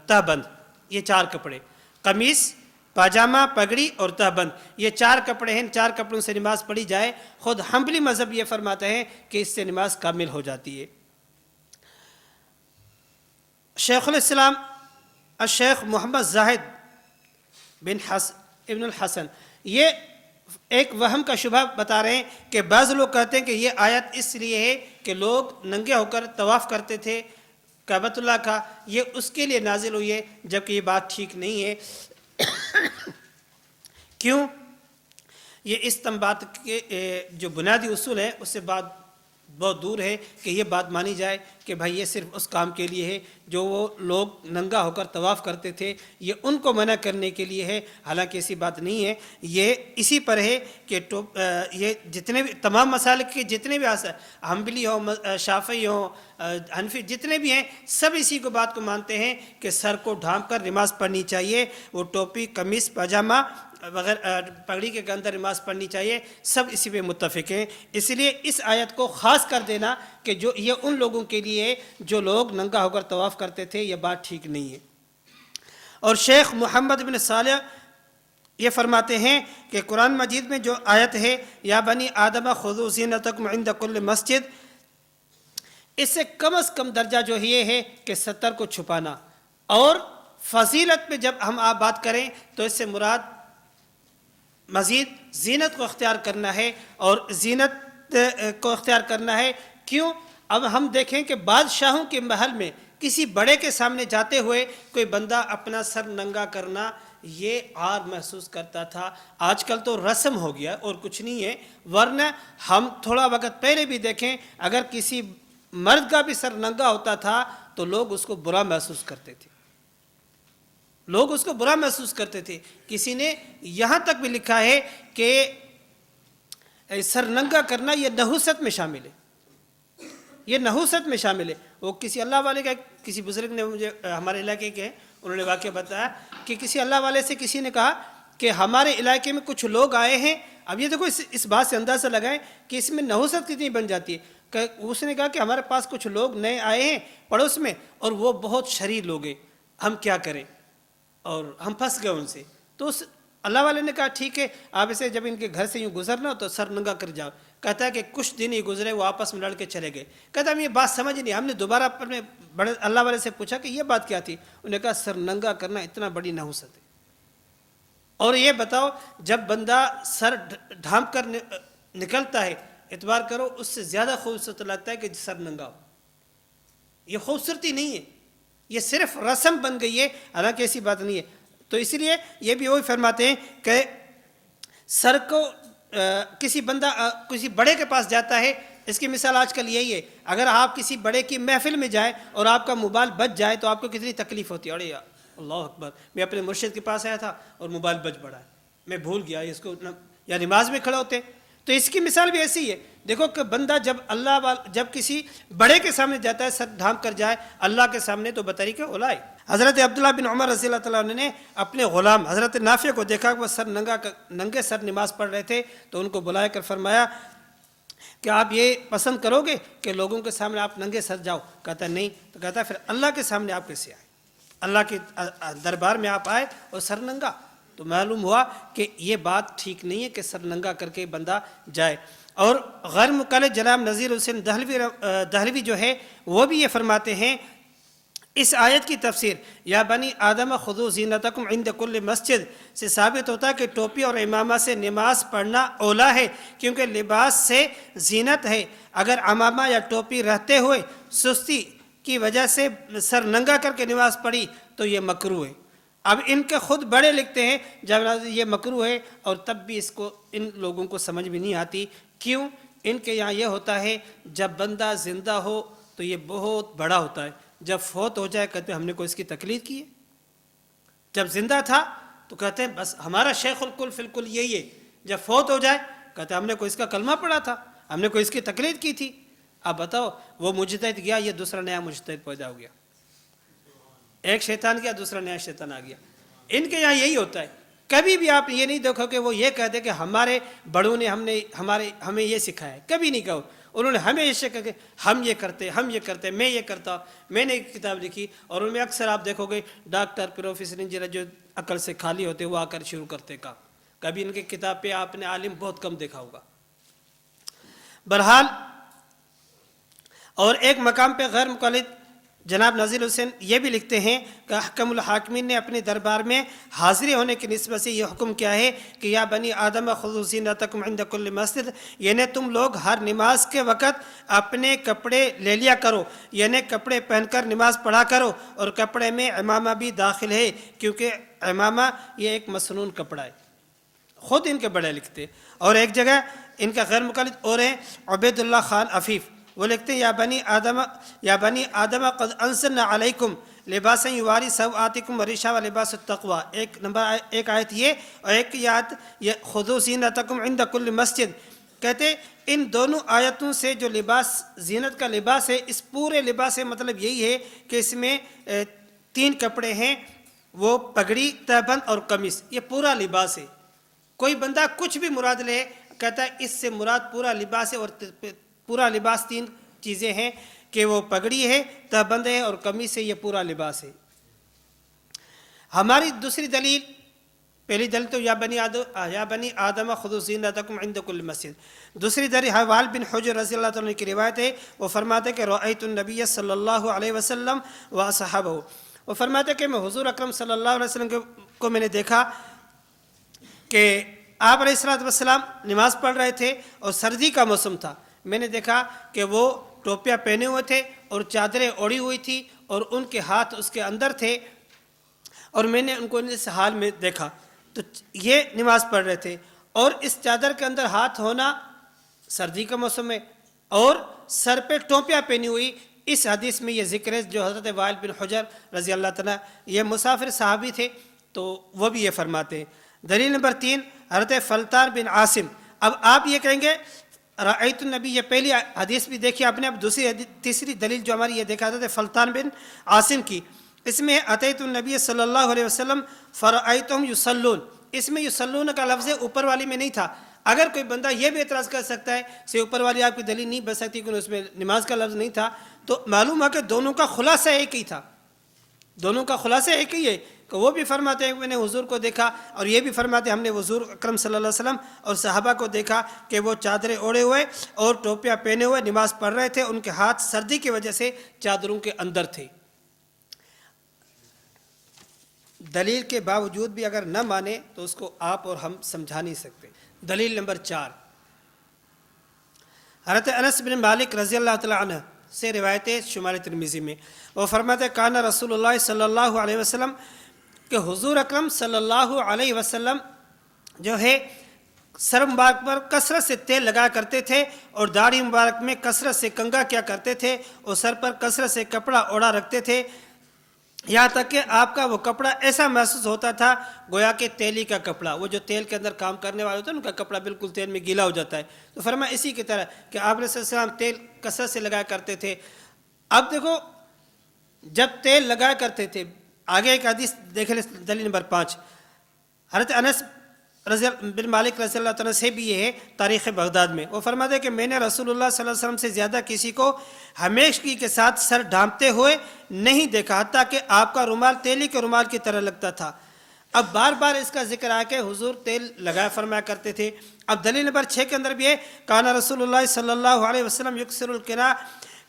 تہبند، یہ 4 کپڑے، قمیص، پاجامہ، پگڑی اور تہبند، یہ 4 کپڑے ہیں، 4 کپڑوں سے نماز پڑھی جائے۔ خود حنبلی مذہب یہ فرماتا ہے کہ اس سے نماز کامل ہو جاتی ہے۔ شیخ الاسلام الشیخ محمد زاہد بن ابن الحسن یہ ایک وہم کا شبہ بتا رہے ہیں کہ بعض لوگ کہتے ہیں کہ یہ آیت اس لیے ہے کہ لوگ ننگے ہو کر طواف کرتے تھے کعبۃ اللہ کا، یہ اس کے لیے نازل ہوئی ہے، جبکہ یہ بات ٹھیک نہیں ہے۔ کیوں؟ یہ استنباط کے جو بنیادی اصول ہیں اس سے بہت دور ہے کہ یہ بات مانی جائے کہ بھائی یہ صرف اس کام کے لیے ہے جو وہ لوگ ننگا ہو کر طواف کرتے تھے، یہ ان کو منع کرنے کے لیے ہے، حالانکہ ایسی بات نہیں ہے۔ یہ اسی پر ہے کہ یہ جتنے بھی تمام مسالک کے جتنے بھی حنبلی ہوں، شافعی ہوں، حنفی جتنے بھی ہیں، سب اسی کو بات کو مانتے ہیں کہ سر کو ڈھانپ کر نماز پڑھنی چاہیے، وہ ٹوپی، قمیص، پاجامہ وغیرہ پگڑی کے اندر نماز پڑھنی چاہیے، سب اسی پہ متفق ہیں۔ اس لیے اس آیت کو خاص کر دینا کہ جو یہ ان لوگوں کے لیے ہے جو لوگ ننگا ہو کر طواف کرتے تھے، یہ بات ٹھیک نہیں ہے۔ اور شیخ محمد بن صالح یہ فرماتے ہیں کہ قرآن مجید میں جو آیت ہے یا بنی آدم خذوا زینتکم عند کل مسجد، اس سے کم از کم درجہ جو یہ ہے کہ 70 کو چھپانا، اور فضیلت پہ جب ہم آپ بات کریں تو اس سے مراد مزید زینت کو اختیار کرنا ہے، اور زینت کو اختیار کرنا ہے۔ کیوں؟ اب ہم دیکھیں کہ بادشاہوں کے محل میں کسی بڑے کے سامنے جاتے ہوئے کوئی بندہ اپنا سر ننگا کرنا یہ عار محسوس کرتا تھا، آج کل تو رسم ہو گیا اور کچھ نہیں ہے۔ ورنہ ہم تھوڑا وقت پہلے بھی دیکھیں، اگر کسی مرد کا بھی سر ننگا ہوتا تھا تو لوگ اس کو برا محسوس کرتے تھے، لوگ اس کو برا محسوس کرتے تھے۔ کسی نے یہاں تک بھی لکھا ہے کہ سر ننگا کرنا یہ نحوست میں شامل ہے، یہ نحوست میں شامل ہے۔ وہ کسی اللہ والے کا، کسی بزرگ نے مجھے ہمارے علاقے کے انہوں نے واقعہ بتایا کہ کسی اللہ والے سے کسی نے کہا کہ ہمارے علاقے میں کچھ لوگ آئے ہیں۔ اب یہ دیکھو اس بات سے اندازہ لگائیں کہ اس میں نحوست کتنی بن جاتی ہے۔ کہ اس نے کہا کہ ہمارے پاس کچھ لوگ نئے آئے ہیں پڑوس میں، اور وہ بہت شریر لوگ ہیں، ہم کیا کریں؟ اور ہم پھنس گئے ان سے۔ تو اس اللہ والے نے کہا ٹھیک ہے، آپ اسے جب ان کے گھر سے یوں گزرنا تو سر ننگا کر جاؤ۔ کہتا ہے کہ کچھ دن ہی گزرے، وہ آپس میں لڑ کے چلے گئے۔ کہتا ہم یہ بات سمجھ نہیں، ہم نے دوبارہ اپنے بڑے اللہ والے سے پوچھا کہ یہ بات کیا تھی؟ انہوں نے کہا سر ننگا کرنا اتنا بڑی نحوست ہے۔ اور یہ بتاؤ جب بندہ سر ڈھانپ کر نکلتا ہے، اعتبار کرو اس سے زیادہ خوبصورت لگتا ہے کہ سر ننگا ہو۔ یہ خوبصورتی نہیں ہے، یہ صرف رسم بن گئی ہے، حالانکہ ایسی بات نہیں ہے۔ تو اس لیے یہ بھی وہی فرماتے ہیں کہ سر کو کسی بندہ کسی بڑے کے پاس جاتا ہے، اس کی مثال آج کل یہی ہے، اگر آپ کسی بڑے کی محفل میں جائیں اور آپ کا موبائل بچ جائے تو آپ کو کتنی تکلیف ہوتی ہے۔ ارے یا اللہ اکبر، میں اپنے مرشد کے پاس آیا تھا اور موبائل بچ پڑا ہے، میں بھول گیا اس کو، یا نماز میں کھڑے ہوتے۔ تو اس کی مثال بھی ایسی ہے، دیکھو کہ بندہ جب کسی بڑے کے سامنے جاتا ہے سر ڈھانپ کر جائے، اللہ کے سامنے تو بطریقہ اولا ہے۔ حضرت عبداللہ بن عمر رضی اللہ تعالیٰ عنہ نے اپنے غلام حضرت نافع کو دیکھا کہ وہ ننگے سر نماز پڑھ رہے تھے، تو ان کو بلایا کر فرمایا کہ آپ یہ پسند کرو گے کہ لوگوں کے سامنے آپ ننگے سر جاؤ؟ کہتا نہیں۔ تو کہتا پھر اللہ کے سامنے آپ کیسے آئے؟ اللہ کے دربار میں آپ آئے اور سر ننگا؟ تو معلوم ہوا کہ یہ بات ٹھیک نہیں ہے کہ سر ننگا کر کے بندہ جائے۔ اور غیر مقلد جناب نذیر حسین دہلوی جو ہے وہ بھی یہ فرماتے ہیں، اس آیت کی تفسیر یا بنی آدم خذوا زینتکم عند کل مسجد سے ثابت ہوتا ہے کہ ٹوپی اور امامہ سے نماز پڑھنا اولا ہے، کیونکہ لباس سے زینت ہے۔ اگر امامہ یا ٹوپی رہتے ہوئے سستی کی وجہ سے سر ننگا کر کے نماز پڑھی تو یہ مکروہ ہے۔ اب ان کے خود بڑے لکھتے ہیں جب یہ مکروہ ہے، اور تب بھی اس کو ان لوگوں کو سمجھ بھی نہیں آتی۔ کیوں؟ ان کے یہاں یہ ہوتا ہے جب بندہ زندہ ہو تو یہ بہت بڑا ہوتا ہے، جب فوت ہو جائے کہتے ہیں ہم نے کوئی اس کی تقلید کی ہے۔ جب زندہ تھا تو کہتے ہیں بس ہمارا شیخ الکل فی الکل یہی ہے، جب فوت ہو جائے کہتے ہیں ہم نے کوئی اس کا کلمہ پڑھا تھا، ہم نے کوئی اس کی تقلید کی تھی۔ اب بتاؤ وہ مجتہد گیا، یہ دوسرا نیا مجتہد پیدا ہو گیا، ایک شیطان گیا دوسرا نیا شیطان آ گیا۔ ان کے یہاں یہی ہوتا ہے، کبھی بھی آپ یہ نہیں دیکھو کہ وہ یہ کہتے کہ ہمارے بڑوں نے ہمیں یہ سکھایا ہے، کبھی نہیں کہو۔ انہوں نے ہمیں یہ کہا کہ ہم یہ کرتے، میں یہ کرتا، میں نے ایک کتاب لکھی، اور ان میں اکثر آپ دیکھو گے ڈاکٹر، پروفیسر، انجینئر جو عقل سے خالی ہوتے وہ آ کر شروع کرتے کام، کبھی ان کی کتاب پہ آپ نے عالم بہت کم دیکھا ہوگا۔ بہرحال، اور ایک مقام پہ غیر مقلد جناب نذیر حسین یہ بھی لکھتے ہیں کہ احکم الحاکمین نے اپنی دربار میں حاضری ہونے کی نسبت سے یہ حکم کیا ہے کہ یا بنی آدم خذوا زینتکم عند کل مسجد، یعنی تم لوگ ہر نماز کے وقت اپنے کپڑے لے لیا کرو، یعنی کپڑے پہن کر نماز پڑھا کرو، اور کپڑے میں عمامہ بھی داخل ہے، کیونکہ عمامہ یہ ایک مسنون کپڑا ہے، خود ان کے بڑے لکھتے۔ اور ایک جگہ ان کا غیر مقلد اور ہیں عبید اللہ خان عفیف، وہ لکھتے ہیں یا بنی آدم قد انزلنا علیکم لباسا یواری سوآتکم وریشا و لباس التقوی، ایک آیت یہ، اور ایک آیت خذوا زینتکم عند کل مسجد۔ کہتے ان دونوں آیتوں سے جو لباس زینت کا لباس ہے، اس پورے لباس سے مطلب یہی ہے کہ اس میں 3 کپڑے ہیں، وہ پگڑی، تہبند اور قمیص، یہ پورا لباس ہے۔ کوئی بندہ کچھ بھی مراد لے، کہتا ہے اس سے مراد پورا لباس ہے، اور پورا لباس 3 چیزیں ہیں کہ وہ پگڑی ہے، تہبند ہے اور قمیص ہے، یہ پورا لباس ہے۔ ہماری دوسری دلیل، پہلی دلیل تو یا بنی آدم خذوا زینتکم عند کل مسجد، دوسری دلیل حوال بن حجر رضی اللہ تعالیٰ کی روایت ہے، وہ فرماتے کہ رأیت النبی صلی اللہ علیہ وسلم واصحابہ، وہ فرماتے کہ میں حضور اکرم صلی اللہ علیہ وسلم کو میں نے دیکھا کہ آپ علیہ السلام نماز پڑھ رہے تھے اور سردی کا موسم تھا، میں نے دیکھا کہ وہ ٹوپیاں پہنے ہوئے تھے اور چادریں اوڑھی ہوئی تھی، اور ان کے ہاتھ اس کے اندر تھے، اور میں نے ان کو اس حال میں دیکھا، تو یہ نماز پڑھ رہے تھے، اور اس چادر کے اندر ہاتھ ہونا سردی کا موسم ہے، اور سر پہ ٹوپیاں پہنی ہوئی۔ اس حدیث میں یہ ذکر ہے جو حضرت وائل بن حجر رضی اللہ تعالیٰ، یہ مسافر صحابی تھے، تو وہ بھی یہ فرماتے ہیں۔ دلیل نمبر 3 حضرت فلتان بن عاصم۔ اب آپ یہ کہیں گے رأیت النبی، یہ پہلی حدیث بھی دیکھی آپ نے، اب تیسری دلیل جو ہماری یہ دیکھا تھا فلتان بن عاصم کی، اس میں اتیت النبی صلی اللہ علیہ وسلم فرأیتہم یصلون، اس میں یصلون کا لفظ اوپر والی میں نہیں تھا۔ اگر کوئی بندہ یہ بھی اعتراض کر سکتا ہے سے اوپر والی آپ کی دلیل نہیں بن سکتی کیونکہ اس میں نماز کا لفظ نہیں تھا، تو معلوم ہے کہ دونوں کا خلاصہ ایک ہی تھا، دونوں کا خلاصہ ایک ہی ہے کہ وہ بھی فرماتے ہیں میں نے حضور کو دیکھا، اور یہ بھی فرماتے ہیں ہم نے حضور اکرم صلی اللہ علیہ وسلم اور صحابہ کو دیکھا کہ وہ چادریں اوڑھے ہوئے اور ٹوپیاں پہنے ہوئے نماز پڑھ رہے تھے، ان کے ہاتھ سردی کی وجہ سے چادروں کے اندر تھے۔ دلیل کے باوجود بھی اگر نہ مانے تو اس کو آپ اور ہم سمجھا نہیں سکتے۔ دلیل نمبر 4 حضرت انس بن مالک رضی اللہ تعالیٰ عنہ سے روایت ہے شمال ترمذی میں، وہ فرماتے ہیں کان رسول اللہ صلی اللہ علیہ وسلم، کہ حضور اکرم صلی اللہ علیہ وسلم جو ہے سر مبارک پر کثرت سے تیل لگایا کرتے تھے، اور داڑھی مبارک میں کثرت سے کنگھا کیا کرتے تھے، اور سر پر کثرت سے کپڑا اوڑھا رکھتے تھے، یہاں تک کہ آپ کا وہ کپڑا ایسا محسوس ہوتا تھا گویا کہ تیلی کا کپڑا، وہ جو تیل کے اندر کام کرنے والے ہوتے ہیں ان کا کپڑا بالکل تیل میں گیلا ہو جاتا ہے، تو فرمایا اسی کی طرح کہ آپ علیہ السلام تیل کثرت سے لگایا کرتے تھے۔ اب دیکھو جب تیل لگایا کرتے تھے، آگے ایک حدیث دیکھ لیں دلیل نمبر 5 حضرت انس بن مالک رضی اللہ تعالیٰ سے بھی یہ ہے تاریخ بغداد میں، وہ فرماتے ہیں کہ میں نے رسول اللہ صلی اللہ علیہ وسلم سے زیادہ کسی کو ہمیشگی کے ساتھ سر ڈھانپتے ہوئے نہیں دیکھا، حتیٰ کہ آپ کا رومال تیلی کے رومال کی طرح لگتا تھا۔ اب بار بار اس کا ذکر آیا کہ حضور تیل لگایا فرمایا کرتے تھے۔ اب دلیل نمبر 6 کے اندر بھی ہے کان رسول اللہ صلی اللہ علیہ وسلم یکسر القنا،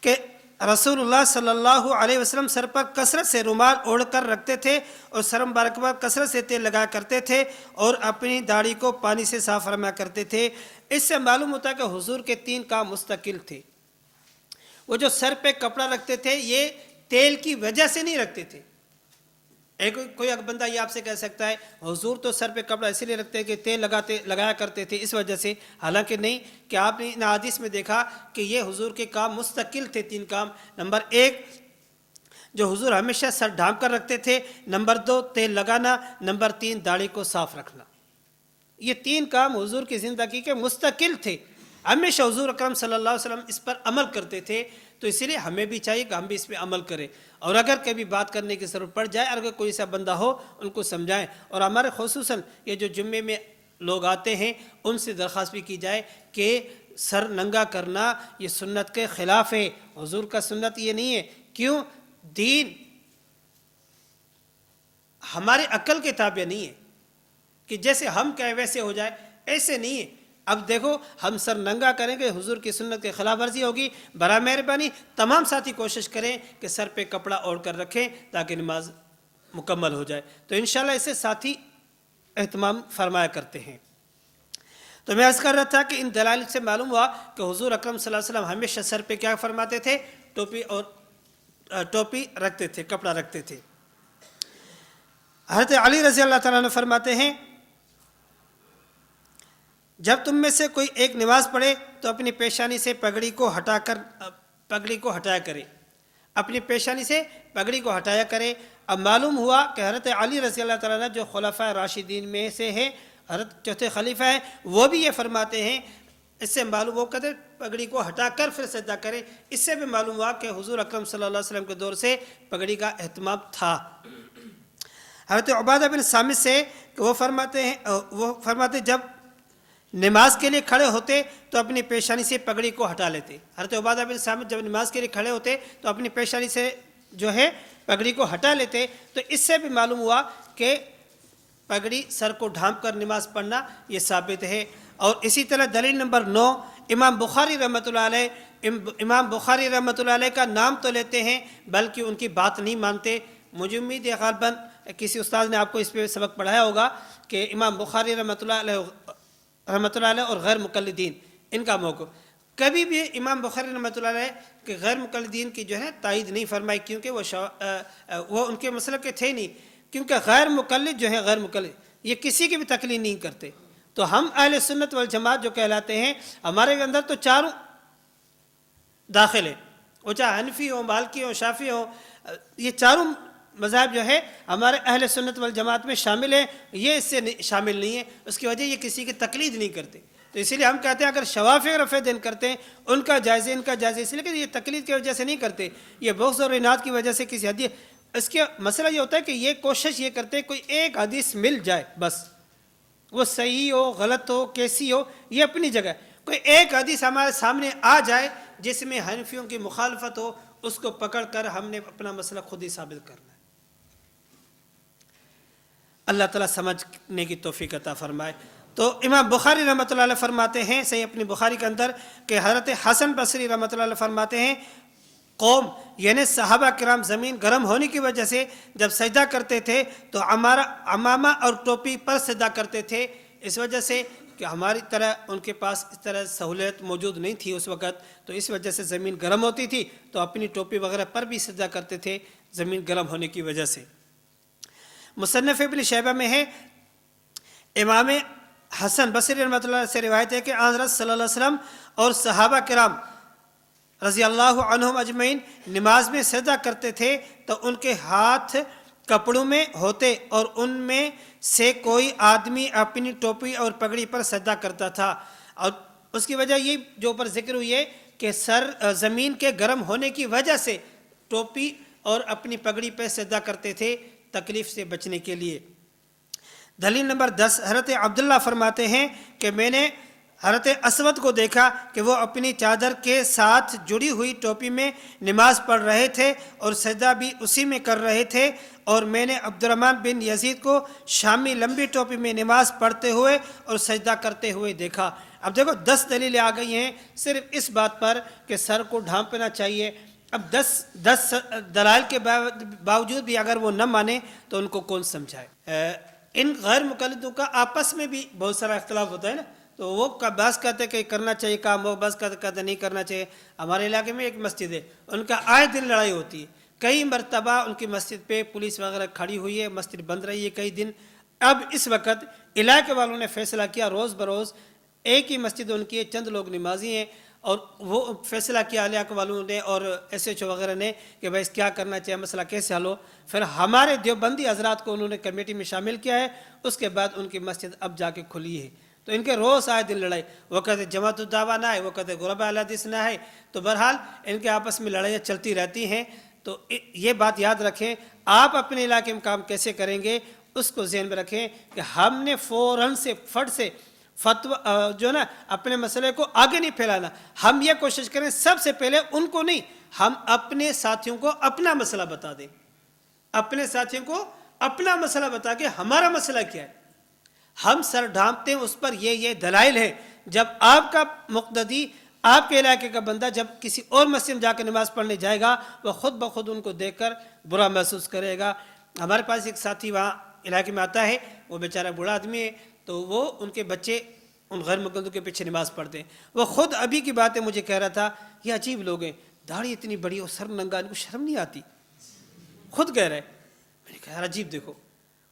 کہ رسول اللہ صلی اللہ علیہ وسلم سر پر کثرت سے رومال اوڑھ کر رکھتے تھے، اور سر مبارک پر کثرت سے تیل لگایا کرتے تھے، اور اپنی داڑھی کو پانی سے صاف فرمایا کرتے تھے۔ اس سے معلوم ہوتا ہے کہ حضور کے 3 کام مستقل تھے۔ وہ جو سر پہ کپڑا رکھتے تھے یہ تیل کی وجہ سے نہیں رکھتے تھے۔ کوئی بندہ یہ آپ سے کہہ سکتا ہے حضور تو سر پہ کپڑا اسی لیے رکھتے کہ تیل لگایا کرتے تھے اس وجہ سے، حالانکہ نہیں، کہ آپ نے ان حدیث میں دیکھا کہ یہ حضور کے کام مستقل تھے 3 کام۔ نمبر 1 جو حضور ہمیشہ سر ڈھانپ کر رکھتے تھے، نمبر 2 تیل لگانا، نمبر 3 داڑھی کو صاف رکھنا۔ یہ 3 کام حضور کی زندگی کے مستقل تھے، ہمیشہ حضور اکرم صلی اللہ علیہ وسلم اس پر عمل کرتے تھے، تو اسی لیے ہمیں بھی چاہیے کہ ہم بھی اس پہ عمل کریں، اور اگر کبھی بات کرنے کی ضرورت پڑ جائے، اگر کوئی ایسا بندہ ہو ان کو سمجھائیں، اور ہمارے خصوصاً یہ جو جمعے میں لوگ آتے ہیں ان سے درخواست بھی کی جائے کہ سر ننگا کرنا یہ سنت کے خلاف ہے، حضور کا سنت یہ نہیں ہے۔ کیوں؟ دین ہمارے عقل کے تابع نہیں ہے کہ جیسے ہم کہیں ویسے ہو جائے، ایسے نہیں ہے۔ اب دیکھو ہم سر ننگا کریں گے، حضور کی سنت کے خلاف ورزی ہوگی۔ برائے مہربانی تمام ساتھی کوشش کریں کہ سر پہ کپڑا اوڑھ کر رکھیں تاکہ نماز مکمل ہو جائے، تو انشاءاللہ اسے ساتھی اہتمام فرمایا کرتے ہیں۔ تو میں عرض کر رہا تھا کہ ان دلائل سے معلوم ہوا کہ حضور اکرم صلی اللہ علیہ وسلم ہمیشہ سر پہ کیا فرماتے تھے؟ ٹوپی رکھتے تھے، کپڑا رکھتے تھے۔ حضرت علی رضی اللہ تعالیٰ عنہ فرماتے ہیں جب تم میں سے کوئی ایک نماز پڑھے تو اپنی پیشانی سے پگڑی کو ہٹایا کرے، اپنی پیشانی سے پگڑی کو ہٹایا کرے۔ اب معلوم ہوا کہ حضرت علی رضی اللہ تعالیٰ عنہ جو خلفائے راشدین میں سے ہیں، حضرت چوتھے خلیفہ ہیں، وہ بھی یہ فرماتے ہیں۔ اس سے معلوم ہو کہ پگڑی کو ہٹا کر پھر سجدہ کرے۔ اس سے بھی معلوم ہوا کہ حضور اکرم صلی اللہ علیہ وسلم کے دور سے پگڑی کا اہتمام تھا۔ حضرت عبادہ بن صامت سے کہ وہ فرماتے جب نماز کے لیے کھڑے ہوتے تو اپنی پیشانی سے پگڑی کو ہٹا لیتے۔ حضرت عبادہ بن صامت جب نماز کے لیے کھڑے ہوتے تو اپنی پیشانی سے جو ہے پگڑی کو ہٹا لیتے۔ تو اس سے بھی معلوم ہوا کہ پگڑی سر کو ڈھانپ کر نماز پڑھنا یہ ثابت ہے۔ اور اسی طرح دلیل نمبر 9، امام بخاری رحمۃ اللہ علیہ کا نام تو لیتے ہیں بلکہ ان کی بات نہیں مانتے۔ مجھے امید ہے غالباً کسی استاد نے آپ کو اس پہ سبق پڑھایا ہوگا کہ امام بخاری رحمۃ اللہ علیہ اور غیر مقلدین ان کا موقف، کبھی بھی امام بخاری رحمۃ اللہ علیہ کہ غیر مقلدین کی جو ہے تائید نہیں فرمائی، کیونکہ وہ ان کے مسلک کے تھے نہیں، کیونکہ غیر مقلد جو ہے غیر مقلد یہ کسی کی بھی تقلید نہیں کرتے۔ تو ہم اہل سنت والجماعت جو کہلاتے ہیں، ہمارے اندر تو چاروں داخل ہیں، وہ چاہے حنفی ہو، مالکی ہو، شافعی ہو، یہ چاروں مذاہب جو ہے ہمارے اہل سنت والجماعت میں شامل ہیں، یہ اس سے شامل نہیں ہے۔ اس کی وجہ یہ کسی کی تقلید نہیں کرتے، تو اسی لیے ہم کہتے ہیں اگر شوافع رفع دین کرتے ہیں ان کا جائزے ان کا جائزے، اس لیے کہ یہ تقلید کی وجہ سے نہیں کرتے، یہ بغض اور اناد کی وجہ سے کسی حدیث، اس کا مسئلہ یہ ہوتا ہے کہ یہ کوشش یہ کرتے ہیں کوئی ایک حدیث مل جائے، بس وہ صحیح ہو غلط ہو کیسی ہو یہ اپنی جگہ، کوئی ایک حدیث ہمارے سامنے آ جائے جس میں حنفیوں کی مخالفت ہو، اس کو پکڑ کر ہم نے اپنا مسئلہ خود ہی ثابت کرنا ہے۔ اللہ تعالیٰ سمجھنے کی توفیق عطا فرمائے۔ تو امام بخاری رحمۃ اللہ علیہ فرماتے ہیں صحیح اپنی بخاری کے اندر کہ حضرت حسن بصری رحمۃ اللہ علیہ فرماتے ہیں قوم یعنی صحابہ کرام زمین گرم ہونے کی وجہ سے جب سجدہ کرتے تھے تو عمامہ اور ٹوپی پر سجدہ کرتے تھے، اس وجہ سے کہ ہماری طرح ان کے پاس اس طرح سہولت موجود نہیں تھی اس وقت، تو اس وجہ سے زمین گرم ہوتی تھی تو اپنی ٹوپی وغیرہ پر بھی سجدہ کرتے تھے زمین گرم ہونے کی وجہ سے۔ مصنف ابن شیبہ میں ہے امام حسن بصری رحمۃ اللہ سے روایت ہے کہ حضرت صلی اللہ علیہ وسلم اور صحابہ کرام رضی اللہ عنہم اجمعین نماز میں سجدہ کرتے تھے تو ان کے ہاتھ کپڑوں میں ہوتے اور ان میں سے کوئی آدمی اپنی ٹوپی اور پگڑی پر سجدہ کرتا تھا، اور اس کی وجہ یہ جو اوپر ذکر ہوئی ہے کہ سر زمین کے گرم ہونے کی وجہ سے ٹوپی اور اپنی پگڑی پہ سجدہ کرتے تھے تکلیف سے بچنے کے لیے۔ دلیل نمبر 10، حضرت عبداللہ فرماتے ہیں کہ میں نے حضرت اسود کو دیکھا کہ وہ اپنی چادر کے ساتھ جڑی ہوئی ٹوپی میں نماز پڑھ رہے تھے اور سجدہ بھی اسی میں کر رہے تھے، اور میں نے عبد الرحمن بن یزید کو شامی لمبی ٹوپی میں نماز پڑھتے ہوئے اور سجدہ کرتے ہوئے دیکھا۔ اب دیکھو 10 دلیلیں آ گئی ہیں صرف اس بات پر کہ سر کو ڈھانپنا چاہیے۔ اب 10 دلائل کے باوجود بھی اگر وہ نہ مانے تو ان کو کون سمجھائے۔ ان غیر مقلدوں کا آپس میں بھی بہت سارا اختلاف ہوتا ہے نا، تو وہ بعض کہتے ہیں کہ کرنا چاہیے کام، وہ بعض کہتے ہیں نہیں کرنا چاہیے۔ ہمارے علاقے میں ایک مسجد ہے، ان کا آئے دن لڑائی ہوتی ہے، کئی مرتبہ ان کی مسجد پہ پولیس وغیرہ کھڑی ہوئی ہے، مسجد بند رہی ہے کئی دن۔ اب اس وقت علاقے والوں نے فیصلہ کیا روز بروز ایک ہی مسجد ان کی ہے، چند لوگ نمازی ہیں، اور وہ فیصلہ کیا علاقے والوں نے اور ایس ایچ او وغیرہ نے کہ بھائی کیا کرنا چاہیے، مسئلہ کیسے حل ہو۔ پھر ہمارے دیوبندی حضرات کو انہوں نے کمیٹی میں شامل کیا ہے، اس کے بعد ان کی مسجد اب جا کے کھلی ہے۔ تو ان کے روز آئے دن لڑائی، وہ کہتے جماعت الدعوہ نہ ہے، وہ کہتے غرباء اہل حدیث نہ ہے، تو بہرحال ان کے آپس میں لڑائیاں چلتی رہتی ہیں۔ تو یہ بات یاد رکھیں، آپ اپنے علاقے میں کام کیسے کریں گے اس کو ذہن میں رکھیں کہ ہم نے فوراً سے فٹ سے فتویٰ جو نا اپنے مسئلے کو آگے نہیں پھیلانا، ہم یہ کوشش کریں سب سے پہلے ان کو نہیں، ہم اپنے ساتھیوں کو اپنا مسئلہ بتا دیں، اپنے ساتھیوں کو اپنا مسئلہ بتا کے ہمارا مسئلہ کیا ہے، ہم سر ڈھانپتے ہیں اس پر یہ دلائل ہے۔ جب آپ کا مقتدی، آپ کے علاقے کا بندہ جب کسی اور مسجد میں جا کر نماز پڑھنے جائے گا، وہ خود بخود ان کو دیکھ کر برا محسوس کرے گا۔ ہمارے پاس ایک ساتھی وہاں علاقے میں آتا ہے، وہ بیچارہ بوڑھا آدمی ہے، تو وہ ان کے بچے ان غیر مقلدوں کے پیچھے نماز پڑھتے ہیں۔ وہ خود ابھی کی بات ہے مجھے کہہ رہا تھا، یہ عجیب لوگ ہیں، داڑھی اتنی بڑی اور سر ننگا، ان کو شرم نہیں آتی، خود کہہ رہے۔ میں نے کہا یار عجیب، دیکھو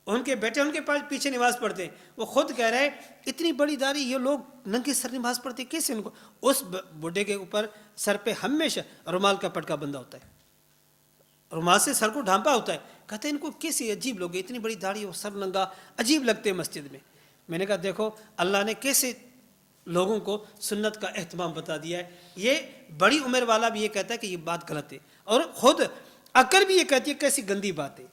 ان کے بیٹے ان کے پاس پیچھے نماز پڑھتے ہیں، وہ خود کہہ رہے اتنی بڑی داڑھی، یہ لوگ ننگے سر نماز پڑھتے ہیں کیسے؟ ان کو اس بڈھے کے اوپر سر پہ ہمیشہ رومال کا پٹکا بندھا ہوتا ہے، رومال سے سر کو ڈھانپا ہوتا ہے۔ کہتے ہیں ان کو کیسے عجیب لوگ ہیں، اتنی بڑی داڑھی اور سر ننگا، عجیب لگتے ہیں مسجد میں۔ میں نے کہا دیکھو اللہ نے کیسے لوگوں کو سنت کا اہتمام بتا دیا ہے۔ یہ بڑی عمر والا بھی یہ کہتا ہے کہ یہ بات غلط ہے، اور خود عقل بھی یہ کہتی ہے کیسی گندی بات ہے۔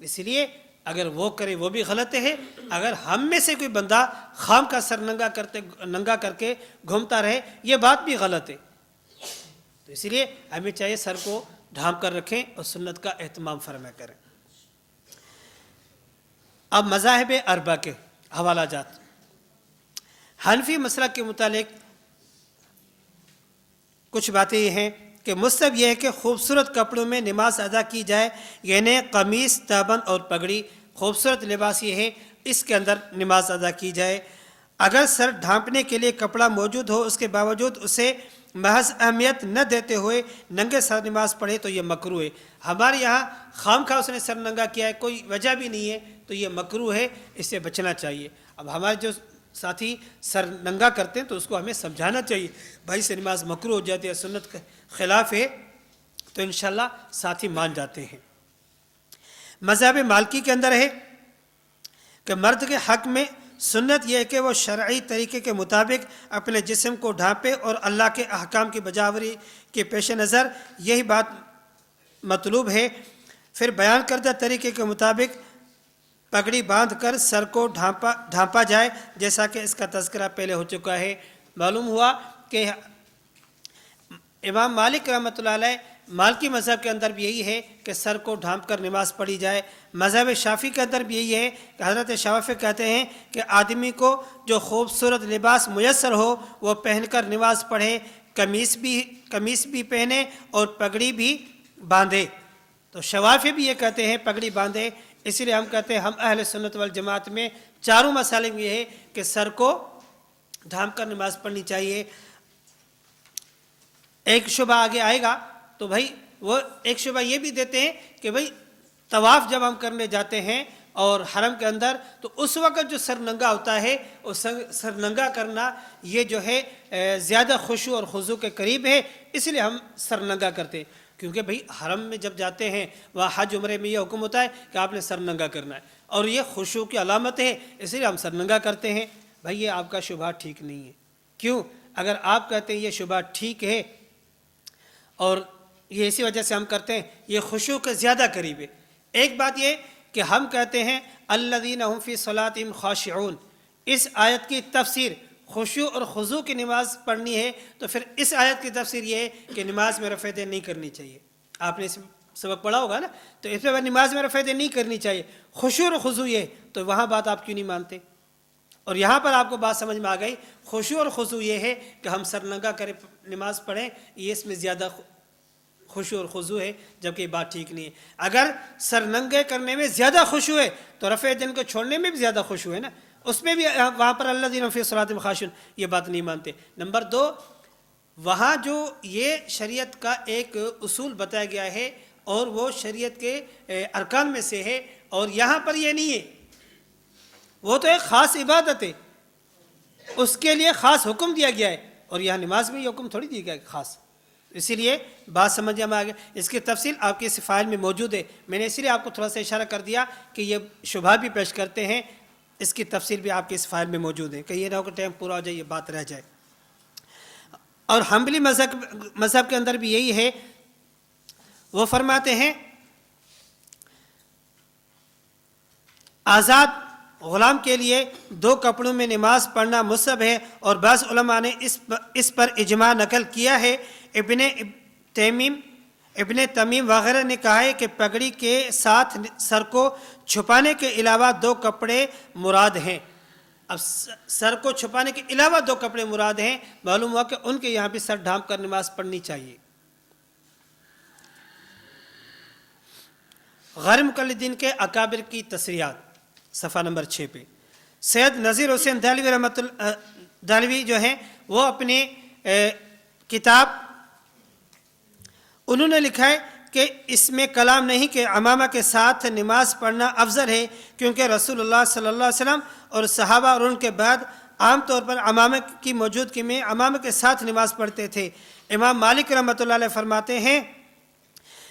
اس لیے اگر وہ کرے وہ بھی غلط ہے، اگر ہم میں سے کوئی بندہ خام کا سر ننگا کر کے گھومتا رہے، یہ بات بھی غلط ہے۔ تو اس لیے ہمیں چاہیے سر کو ڈھانپ کر رکھیں اور سنت کا اہتمام فرما کریں۔ اب مذاہب اربع کے حوالہ جات۔ حنفی مسلک کے متعلق کچھ باتیں یہ ہیں کہ مستحب یہ ہے کہ خوبصورت کپڑوں میں نماز ادا کی جائے، یعنی قمیص، تابند اور پگڑی، خوبصورت لباس یہ ہے، اس کے اندر نماز ادا کی جائے۔ اگر سر ڈھانپنے کے لیے کپڑا موجود ہو، اس کے باوجود اسے محض اہمیت نہ دیتے ہوئے ننگے سر نماز پڑھے تو یہ مکروہ ہے۔ ہمارے یہاں خام خواہ اس نے سر ننگا کیا ہے، کوئی وجہ بھی نہیں ہے، تو یہ مکروہ ہے، اس سے بچنا چاہیے۔ اب ہمارے جو ساتھی سر ننگا کرتے ہیں تو اس کو ہمیں سمجھانا چاہیے، بھائی سے نماز مکروہ ہو جاتی ہے، سنت کے خلاف ہے، تو انشاءاللہ ساتھی مان جاتے ہیں۔ مذہب مالکی کے اندر ہے کہ مرد کے حق میں سنت یہ ہے کہ وہ شرعی طریقے کے مطابق اپنے جسم کو ڈھانپے، اور اللہ کے احکام کی بجاوری کے پیش نظر یہی بات مطلوب ہے۔ پھر بیان کردہ طریقے کے مطابق پگڑی باندھ کر سر کو ڈھانپا جائے، جیسا کہ اس کا تذکرہ پہلے ہو چکا ہے۔ معلوم ہوا کہ امام مالک رحمۃ اللہ علیہ مالکی مذہب کے اندر بھی یہی ہے کہ سر کو ڈھانپ کر نماز پڑھی جائے۔ مذہب شافعی کے اندر بھی یہی ہے کہ حضرت شافعی کہتے ہیں کہ آدمی کو جو خوبصورت لباس میسر ہو وہ پہن کر نماز پڑھے، قمیص بھی پہنے اور پگڑی بھی باندھے۔ تو شافعی بھی یہ کہتے ہیں پگڑی باندھے۔ اسی لیے ہم کہتے ہیں ہم اہل سنت والجماعت میں چاروں مسائل میں یہ ہے کہ سر کو ڈھانپ کر نماز پڑھنی چاہیے۔ ایک شبہ آگے آئے گا تو بھائی وہ ایک شبہ یہ بھی دیتے ہیں کہ بھائی طواف جب ہم کرنے جاتے ہیں اور حرم کے اندر، تو اس وقت جو سر ننگا ہوتا ہے، وہ سر ننگا کرنا یہ جو ہے زیادہ خشوع اور خضوع کے قریب ہے، اس لیے ہم سر ننگا کرتے ہیں۔ کیونکہ بھائی حرم میں جب جاتے ہیں وہاں حج عمرے میں یہ حکم ہوتا ہے کہ آپ نے سر ننگا کرنا ہے، اور یہ خشوع کی علامت ہے، اس لیے ہم سر ننگا کرتے ہیں۔ بھائی یہ آپ کا شبہ ٹھیک نہیں ہے۔ کیوں؟ اگر آپ کہتے ہیں یہ شبہ ٹھیک ہے اور یہ اسی وجہ سے ہم کرتے ہیں، یہ خشوع کے زیادہ قریب ہے۔ ایک بات یہ کہ ہم کہتے ہیں الذین هم فی صلاتہم خاشعون، اس آیت کی تفسیر خشوع اور خضوع کی نماز پڑھنی ہے، تو پھر اس آیت کی تفسیر یہ ہے کہ نماز میں رفع دین نہیں کرنی چاہیے۔ آپ نے سبق پڑھا ہوگا نا، تو اس میں نماز میں رفع دین نہیں کرنی چاہیے، خشوع اور خضوع یہ، تو وہاں بات آپ کیوں نہیں مانتے؟ اور یہاں پر آپ کو بات سمجھ میں آ گئی، خشوع اور خضوع یہ ہے کہ ہم سر ننگا کرے نماز پڑھیں، یہ اس میں زیادہ خشوع اور خضوع ہے، جبکہ یہ بات ٹھیک نہیں ہے۔ اگر سر ننگے کرنے میں زیادہ خشوع ہے تو رفع دین کو چھوڑنے میں بھی زیادہ خشوع ہے نا، اس میں بھی وہاں پر الذین فی صلاتہم خاشعون یہ بات نہیں مانتے۔ نمبر 2، وہاں جو یہ شریعت کا ایک اصول بتایا گیا ہے اور وہ شریعت کے ارکان میں سے ہے، اور یہاں پر یہ نہیں ہے، وہ تو ایک خاص عبادت ہے، اس کے لیے خاص حکم دیا گیا ہے، اور یہاں نماز میں یہ حکم تھوڑی دیا گیا ہے خاص۔ اسی لیے بات سمجھ میں آ گیا، اس کی تفصیل آپ کے اس فائل میں موجود ہے۔ میں نے اسی لیے آپ کو تھوڑا سا اشارہ کر دیا کہ یہ شبہ بھی پیش کرتے ہیں اس کی تفصیل بھی آپ کی اس فائل میں موجود ہے کہ یہ نہ ہو کہ ٹائم پورا ہو جائے یہ بات رہ جائے. اور حنبلی مذہب کے اندر بھی یہی ہے. وہ فرماتے ہیں آزاد غلام کے لیے 2 کپڑوں میں نماز پڑھنا مستحب ہے، اور بعض علماء نے اس پر اجماع نقل کیا ہے. ابن تمیم وغیرہ نے کہا ہے کہ پگڑی کے ساتھ سر کو چھپانے کے علاوہ 2 کپڑے مراد ہیں. اب سر کو چھپانے کے علاوہ 2 کپڑے مراد ہیں، معلوم ہوا کہ ان کے یہاں بھی سر ڈھانپ کر نماز پڑھنی چاہیے. غیر مقلدین کے اکابر کی تصریحات صفحہ نمبر 6 پہ. سید نذیر حسین دہلوی جو ہیں وہ اپنے کتاب انہوں نے لکھا ہے کہ اس میں کلام نہیں کہ عمامہ کے ساتھ نماز پڑھنا افضل ہے، کیونکہ رسول اللہ صلی اللہ علیہ وسلم اور صحابہ اور ان کے بعد عام طور پر عمامہ کی موجودگی میں عمامہ کے ساتھ نماز پڑھتے تھے. امام مالک رحمۃ اللہ علیہ فرماتے ہیں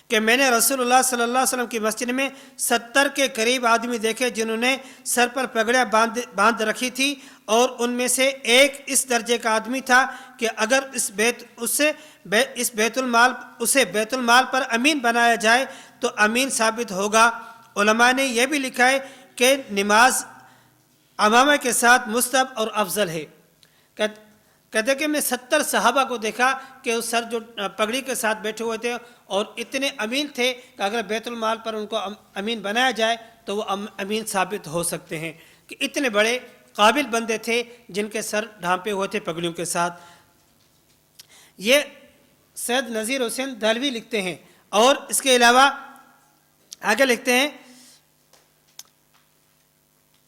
کہ میں نے رسول اللہ صلی اللہ علیہ وسلم کی مسجد میں 70 کے قریب آدمی دیکھے جنہوں نے سر پر پگڑیاں باندھ رکھی تھی، اور ان میں سے ایک اس درجے کا آدمی تھا کہ اگر اسے بیت المال پر امین بنایا جائے تو امین ثابت ہوگا. علماء نے یہ بھی لکھا ہے کہ نماز عمامہ کے ساتھ مستحب اور افضل ہے. کہتے کہ میں 70 صحابہ کو دیکھا کہ وہ سر جو پگڑی کے ساتھ بیٹھے ہوئے تھے اور اتنے امین تھے کہ اگر بیت المال پر ان کو امین بنایا جائے تو وہ امین ثابت ہو سکتے ہیں. کہ اتنے بڑے قابل بندے تھے جن کے سر ڈھانپے ہوئے تھے پگڑیوں کے ساتھ. یہ سید نذیر حسین دہلوی لکھتے ہیں. اور اس کے علاوہ آگے لکھتے ہیں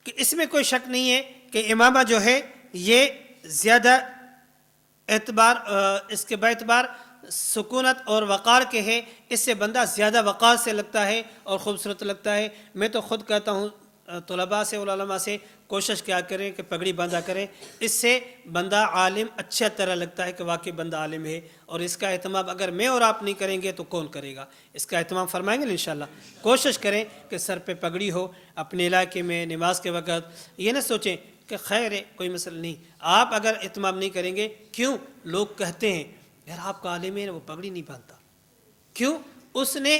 کہ اس میں کوئی شک نہیں ہے کہ امامہ جو ہے یہ زیادہ اس کے باعتبار سکونت اور وقار کے ہے. اس سے بندہ زیادہ وقار سے لگتا ہے اور خوبصورت لگتا ہے. میں تو خود کہتا ہوں طلباء سے اور علماء سے کوشش کیا کریں کہ پگڑی باندھا کریں. اس سے بندہ عالم اچھا طرح لگتا ہے کہ واقعی بندہ عالم ہے. اور اس کا اہتمام اگر میں اور آپ نہیں کریں گے تو کون کرے گا؟ اس کا اہتمام فرمائیں گے انشاءاللہ. کوشش کریں کہ سر پہ پگڑی ہو اپنے علاقے میں نماز کے وقت. یہ نہ سوچیں کہ خیر ہے کوئی مسئلہ نہیں. آپ اگر اہتمام نہیں کریں گے، کیوں لوگ کہتے ہیں یار آپ کا عالم ہے وہ پگڑی نہیں باندھتا. کیوں؟ اس نے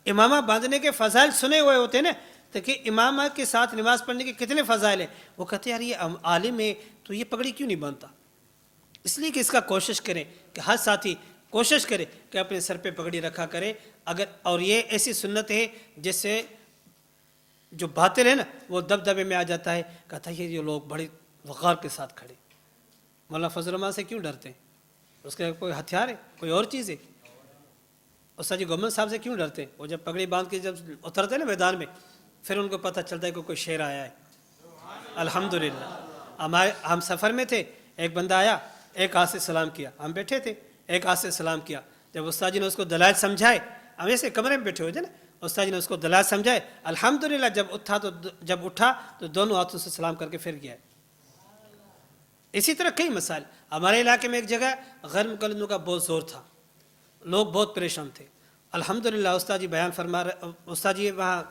امامہ باندھنے کے فضائل سنے ہوئے ہوتے ہیں نا، تو کہ امامہ کے ساتھ نماز پڑھنے کے کتنے فضائل ہیں. وہ کہتے ہیں یار یہ عالم ہے تو یہ پگڑی کیوں نہیں باندھتا. اس لیے کہ اس کا کوشش کریں کہ ہر ساتھی کوشش کرے کہ اپنے سر پہ پگڑی رکھا کرے. اور یہ ایسی سنت ہے جس سے جو باطل ہے نا وہ دبدبے میں آ جاتا ہے. کہتا ہے یہ لوگ بڑے وقار کے ساتھ کھڑے، مولانا فضل الرحمان سے کیوں ڈرتے ہیں؟ اس کا کوئی ہتھیار ہے؟ کوئی اور چیز ہے؟ استاد جی گورنمنٹ صاحب سے کیوں ڈرتے ہیں؟ وہ جب پگڑی باندھ کے جب اترتے ہیں نا میدان میں، پھر ان کو پتہ چلتا ہے کہ کوئی شیر آیا ہے. الحمدللہ. ہم سفر میں تھے، ایک بندہ آیا، ایک ہاتھ سے سلام کیا. ہم بیٹھے تھے، ایک ہاتھ سے سلام کیا. جب استاد جی نے اس کو دلائل سمجھائے، ہم ایسے کمرے میں بیٹھے ہوئے تھے نا، استاد جی نے اس کو دلائل سمجھائے. الحمدللہ جب اٹھا تو دونوں ہاتھوں سے سلام کر کے پھر گیا. اسی طرح کئی مسائل. ہمارے علاقے میں ایک جگہ غیر مقلدوں کا بہت زور تھا، لوگ بہت پریشان تھے. الحمدللہ استاد جی بیان فرما رہے. استاد جی وہاں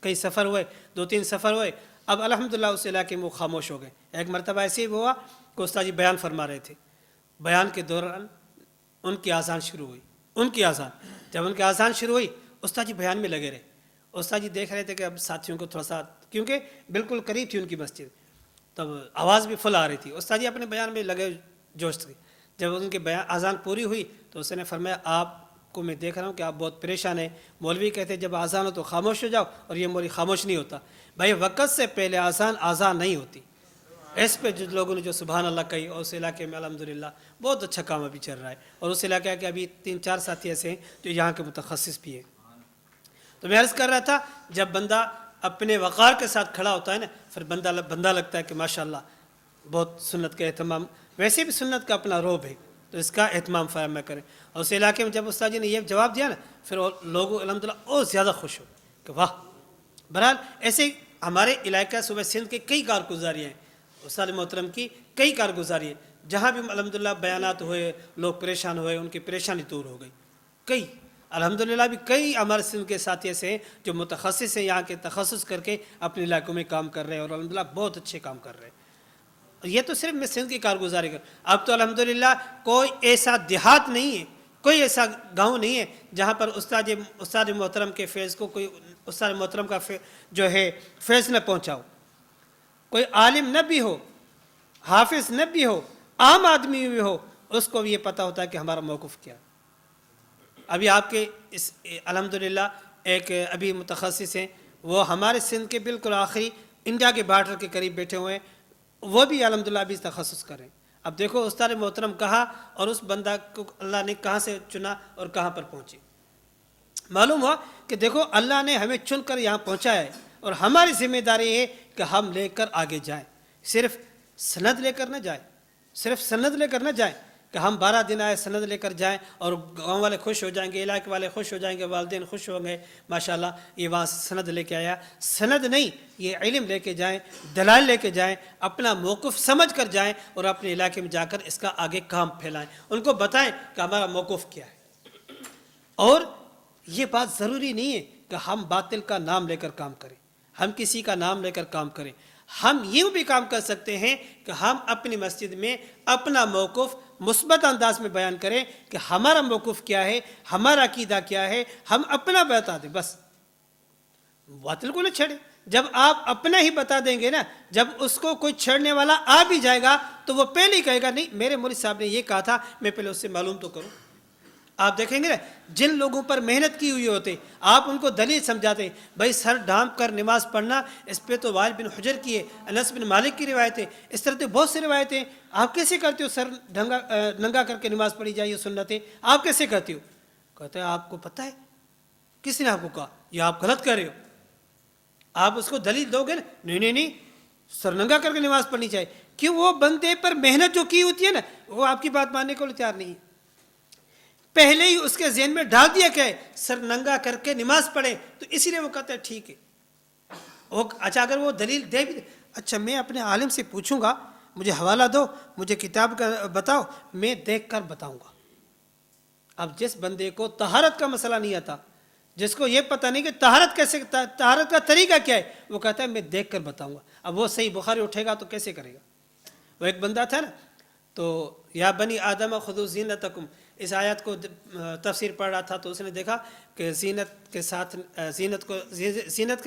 کئی سفر ہوئے، 2-3 سفر ہوئے. اب الحمدللہ اس علاقے میں وہ خاموش ہو گئے. ایک مرتبہ ایسے ہی ہوا کہ استاد جی بیان فرما رہے تھے. بیان کے دوران ان کی اذان شروع ہوئی. جب ان کی اذان شروع ہوئی، استاد جی بیان میں لگے رہے. استاد جی دیکھ رہے تھے کہ اب ساتھیوں کو تھوڑا سا، کیونکہ بالکل قریب تھی ان کی مسجد، تب آواز بھی فل آ رہی تھی. استاد جی اپنے بیان میں لگے جوش سے. جب ان کی اذان پوری ہوئی تو اس نے فرمایا آپ کو میں دیکھ رہا ہوں کہ آپ بہت پریشان ہیں. مولوی کہتے ہیں جب اذان ہو تو خاموش ہو جاؤ، اور یہ مولوی خاموش نہیں ہوتا. بھائی وقت سے پہلے اذان نہیں ہوتی. اس پہ جو لوگوں نے جو سبحان اللہ کہی، اور اس علاقے میں الحمدللہ بہت اچھا کام ابھی چل رہا ہے. اور اس علاقے کے ابھی 3-4 ساتھی ایسے ہیں جو یہاں کے متخصص بھی ہیں. تو میں عرض کر رہا تھا جب بندہ اپنے وقار کے ساتھ کھڑا ہوتا ہے نا، پھر بندہ لگتا ہے کہ ماشاءاللہ بہت سنت کا اہتمام. ویسے بھی سنت کا اپنا روب ہے تو اس کا اہتمام فراہم کریں. اور اس علاقے میں جب استاد جی نے یہ جواب دیا نا، پھر لوگ الحمدللہ اور زیادہ خوش ہو کہ واہ. بہرحال ایسے ہمارے علاقہ صوبہ سندھ کے کئی کارگزاریاں ہیں، استاد محترم کی کئی کارگزاری ہیں، جہاں بھی الحمدللہ بیانات ہوئے، لوگ پریشان ہوئے، ان کی پریشانی دور ہو گئی. کئی الحمدللہ بھی کئی ہمارے سندھ کے ساتھی ایسے ہیں جو متخصص ہیں، یہاں کے تخصص کر کے اپنے علاقوں میں کام کر رہے ہیں اور الحمدللہ بہت اچھے کام کر رہے ہیں۔ یہ تو صرف میں سندھ کی کارگزاری کر، اب تو الحمدللہ کوئی ایسا دیہات نہیں ہے، کوئی ایسا گاؤں نہیں ہے جہاں پر استاد محترم کے فیض کو کوئی استاد محترم کا جو ہے فیض نہ پہنچا ہو، کوئی عالم نہ بھی ہو، حافظ نہ بھی ہو، عام آدمی بھی ہو، اس کو بھی یہ پتہ ہوتا ہے کہ ہمارا موقف کیا ہے۔ ابھی آپ کے اس الحمدللہ ایک ابھی متخصص ہیں، وہ ہمارے سندھ کے بالکل آخری انڈیا کے بارڈر کے قریب بیٹھے ہوئے ہیں، وہ بھی الحمدللہ ابھی تخصص کریں۔ اب دیکھو استاد محترم کہا اور اس بندہ کو اللہ نے کہاں سے چنا اور کہاں پر پہنچے۔ معلوم ہوا کہ دیکھو اللہ نے ہمیں چن کر یہاں پہنچایا ہے اور ہماری ذمہ داری ہے کہ ہم لے کر آگے جائیں، صرف سند لے کر نہ جائیں، صرف سند لے کر نہ جائیں کہ ہم 12 دن آئے سند لے کر جائیں اور گاؤں والے خوش ہو جائیں گے، علاقے والے خوش ہو جائیں گے، والدین خوش ہوں گے، ماشاءاللہ یہ وہاں سے سند لے کے آیا۔ سند نہیں، یہ علم لے کے جائیں، دلائل لے کے جائیں، اپنا موقف سمجھ کر جائیں اور اپنے علاقے میں جا کر اس کا آگے کام پھیلائیں، ان کو بتائیں کہ ہمارا موقف کیا ہے۔ اور یہ بات ضروری نہیں ہے کہ ہم باطل کا نام لے کر کام کریں، ہم کسی کا نام لے کر کام کریں۔ ہم یوں بھی کام کر سکتے ہیں کہ ہم اپنی مسجد میں اپنا موقف مثبت انداز میں بیان کریں کہ ہمارا موقف کیا ہے، ہمارا عقیدہ کیا ہے، ہم اپنا بتا دیں، بس باطل کو نہ چھیڑیں۔ جب آپ اپنا ہی بتا دیں گے نا، جب اس کو کوئی چھیڑنے والا آ بھی جائے گا تو وہ پہلے ہی کہے گا نہیں میرے مولوی صاحب نے یہ کہا تھا، میں پہلے اس سے معلوم تو کروں۔ آپ دیکھیں گے نا، جن لوگوں پر محنت کی ہوئی ہوتے آپ ان کو دلیل سمجھاتے، بھائی سر ڈھانپ کر نماز پڑھنا، اس پہ تو وائل بن حجر کی ہے، انس بن مالک کی روایتیں، اس طرح تو بہت سی روایتیں، آپ کیسے کرتے ہو سر ننگا کر کے نماز پڑھی جائے، یہ سنتیں آپ کیسے کرتے ہو؟ کہتے ہیں آپ کو پتہ ہے کس نے آپ کو کہا یہ آپ غلط کر رہے ہو؟ آپ اس کو دلیل دو گے نا، نہیں سر ننگا کر کے نماز پڑھنی چاہیے، کیوں؟ وہ بندے پر محنت جو کی ہوتی ہے نا، وہ آپ کی بات ماننے کو تیار نہیں ہے، پہلے ہی اس کے ذہن میں ڈال دیا کہ سر ننگا کر کے نماز پڑھے، تو اسی لیے وہ کہتا ہے ٹھیک ہے۔ اچھا اگر وہ دلیل دے بھی، اچھا میں اپنے عالم سے پوچھوں گا، مجھے حوالہ دو، مجھے کتاب کا بتاؤ، میں دیکھ کر بتاؤں گا۔ اب جس بندے کو طہارت کا مسئلہ نہیں آتا، جس کو یہ پتہ نہیں کہ طہارت کا طریقہ کیا ہے، وہ کہتا ہے میں دیکھ کر بتاؤں گا۔ اب وہ صحیح بخاری اٹھے گا تو کیسے کرے گا؟ وہ ایک بندہ تھا نا، تو یا بنی آدم خذوا زینتکم، اس آیت کو تفسیر پڑھ رہا تھا تو اس نے دیکھا کہ زینت کے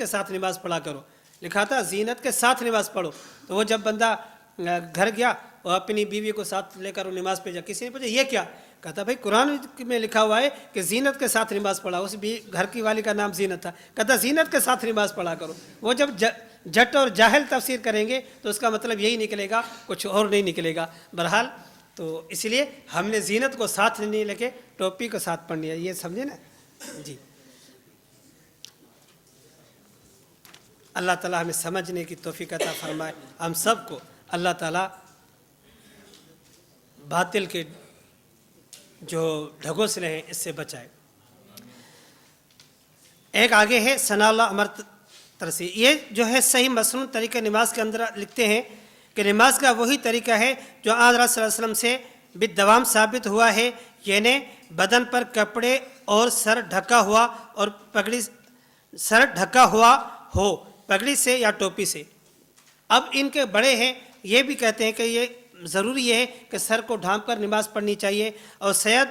ساتھ نماز پڑھا کرو، لکھا تھا زینت کے ساتھ نماز پڑھو۔ تو وہ جب بندہ گھر گیا وہ اپنی بیوی کو ساتھ لے کر وہ نماز پہ جا، کسی نے پوچھا یہ کیا؟ کہتا بھائی قرآن میں لکھا ہوا ہے کہ زینت کے ساتھ نماز پڑھا، اس بھی گھر کی والی کا نام زینت تھا، کہتا زینت کے ساتھ نماز پڑھا کرو۔ وہ جب جٹ اور جاہل تفسیر کریں گے تو اس کا مطلب یہی نکلے گا، کچھ اور نہیں نکلے گا۔ بہرحال تو اس لیے ہم نے زینت کو ساتھ نہیں لے کے ٹوپی کو ساتھ پڑھنی ہے، یہ سمجھے نا جی۔ اللہ تعالیٰ ہمیں سمجھنے کی توفیق عطا فرمائے، ہم سب کو اللہ تعالیٰ باطل کے جو ڈھگوسلے ہیں اس سے بچائے۔ ایک آگے ہے ثناء اللہ عمر ترسی، یہ جو ہے صحیح مسنون طریقہ نماز کے اندر لکھتے ہیں کہ نماز کا وہی طریقہ ہے جو آن حضرت صلی اللہ علیہ وسلم سے بالدوام ثابت ہوا ہے، یعنی بدن پر کپڑے اور سر ڈھکا ہوا اور سر ڈھکا ہوا ہو پگڑی سے یا ٹوپی سے۔ اب ان کے بڑے ہیں یہ بھی کہتے ہیں کہ یہ ضروری ہے کہ سر کو ڈھانپ کر نماز پڑھنی چاہیے، اور سید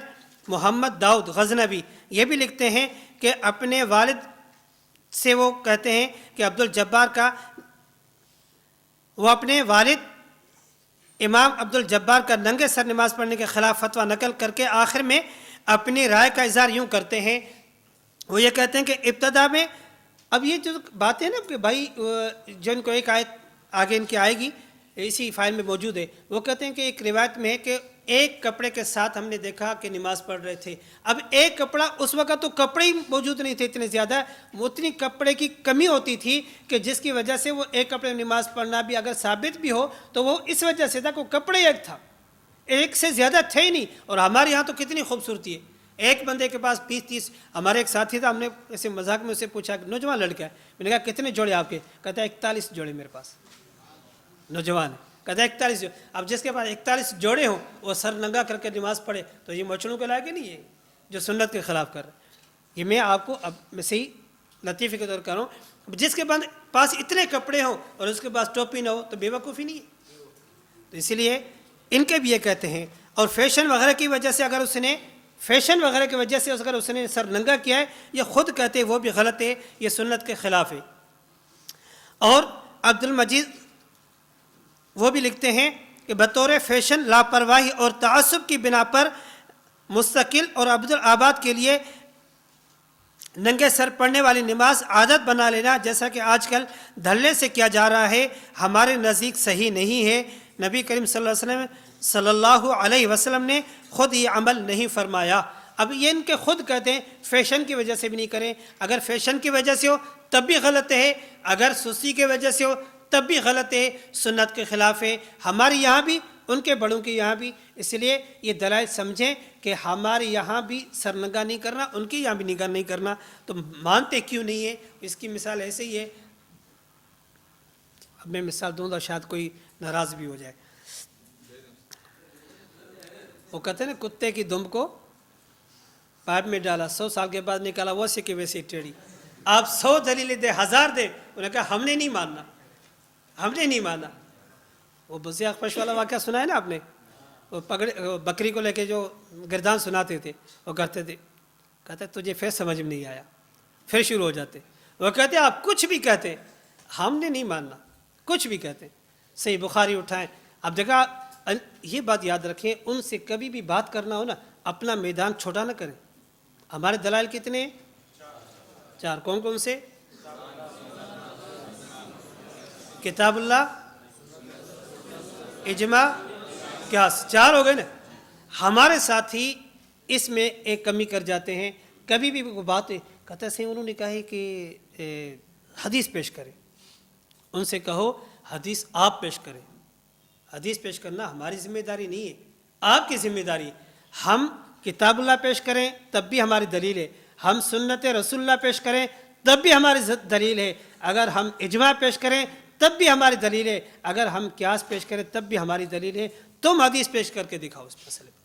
محمد داؤد غزنوی یہ بھی لکھتے ہیں کہ اپنے والد سے وہ کہتے ہیں کہ وہ اپنے والد امام عبد الجبار کا ننگے سر نماز پڑھنے کے خلاف فتویٰ نقل کر کے آخر میں اپنی رائے کا اظہار یوں کرتے ہیں، وہ یہ کہتے ہیں کہ ابتدا میں، اب یہ جو باتیں نا کہ بھائی جو ان کو ایک آیت آگے ان کی آئے گی اسی فائل میں موجود ہے، وہ کہتے ہیں کہ ایک روایت میں ہے کہ ایک کپڑے کے ساتھ ہم نے دیکھا کہ نماز پڑھ رہے تھے۔ اب ایک کپڑا، اس وقت تو کپڑے ہی موجود نہیں تھے اتنے زیادہ، اتنی کپڑے کی کمی ہوتی تھی کہ جس کی وجہ سے وہ ایک کپڑے میں نماز پڑھنا بھی اگر ثابت بھی ہو تو وہ اس وجہ سے تھا کہ کپڑے ایک تھا، ایک سے زیادہ تھے ہی نہیں۔ اور ہمارے یہاں تو کتنی خوبصورتی ہے، ایک بندے کے پاس 20-30، ہمارے ایک ساتھی تھا، ہم نے ایسے مذاق میں اسے پوچھا کہ نوجوان لڑکا ہے، میں نے کہا کتنے جوڑے آپ کے؟ کہتا ہے 41 جوڑے میرے پاس، نوجوان ہے، کہتا ہے 41 جوڑے۔ اب جس کے پاس 41 جوڑے ہوں وہ سر ننگا کر کے نماز پڑھے تو یہ موچڑوں کے لائق نہیں ہے جو سنت کے خلاف کر رہے۔ یہ میں آپ کو اب میں صحیح لطیفے کے طور کر رہا ہوں، جس کے پاس اتنے کپڑے ہوں اور اس کے پاس ٹوپی نہ ہو تو بے وقوفی نہیں ہے. تو اسی لیے ان کے بھی یہ کہتے ہیں. اور فیشن وغیرہ کی وجہ سے اگر اس نے سر ننگا کیا ہے، یہ خود کہتے ہیں وہ بھی غلط ہے، یہ سنت کے خلاف ہے. اور عبد المجید وہ بھی لکھتے ہیں کہ بطور فیشن، لاپرواہی اور تعصب کی بنا پر مستقل اور عبدالآباد کے لیے ننگے سر پڑھنے والی نماز عادت بنا لینا، جیسا کہ آج کل دھڑلے سے کیا جا رہا ہے، ہمارے نزدیک صحیح نہیں ہے. نبی کریم صلی اللہ علیہ وسلم نے خود یہ عمل نہیں فرمایا. اب یہ ان کے خود کہتے ہیں فیشن کی وجہ سے بھی نہیں کریں. اگر فیشن کی وجہ سے ہو تب بھی غلط ہے، اگر سستی کی وجہ سے ہو تب بھی غلط ہے، سنت کے خلاف ہے. ہمارے یہاں بھی، ان کے بڑوں کے یہاں بھی. اس لیے یہ دلائل سمجھیں کہ ہمارے یہاں بھی سرنگا نہیں کرنا، ان کے یہاں بھی نگاہ نہیں کرنا، تو مانتے کیوں نہیں ہیں؟ اس کی مثال ایسے ہی ہے. اب میں مثال دوں تو شاید کوئی ناراض بھی ہو جائے. وہ کہتے ہیں نا کتے کی دم کو پائپ میں ڈالا، 100 سال کے بعد نکالا ویسے کہ ویسے ٹیڑھی. آپ 100 دلیلیں دے، 1000 دے، انہوں نے کہا ہم نے نہیں ماننا. وہ بزیاق پش والا واقعہ سنا ہے نا آپ نے؟ وہ بکری کو لے کے جو گردان سناتے تھے، وہ کرتے تھے، کہتے تجھے پھر سمجھ میں نہیں آیا، پھر شروع ہو جاتے. وہ کہتے آپ کچھ بھی کہتے ہم نے نہیں ماننا، کچھ بھی کہتے. صحیح بخاری اٹھائیں. اب دیکھا، یہ بات یاد رکھیں، ان سے کبھی بھی بات کرنا ہو نا، اپنا میدان چھوٹا نہ کریں. ہمارے دلائل کتنے ہیں؟ 4. کون کون سے؟ کتاب اللہ، اجماع، قیاس. 4 ہو گئے نا. ہمارے ساتھی اس میں ایک کمی کر جاتے ہیں. کبھی بھی وہ بات کہتے ہیں انہوں نے کہا ہے کہ حدیث پیش کریں. ان سے کہو حدیث آپ پیش کریں. حدیث پیش کرنا ہماری ذمہ داری نہیں ہے، آپ کی ذمہ داری ہے. ہم کتاب اللہ پیش کریں تب بھی ہماری دلیل ہے، ہم سنت رسول اللہ پیش کریں تب بھی ہماری دلیل ہے، اگر ہم اجماع پیش کریں تب بھی ہماری دلیل ہے، اگر ہم قیاس پیش کریں تب بھی ہماری دلیل ہے. تم حدیث پیش کر کے دکھاؤ اس مسئلے پر.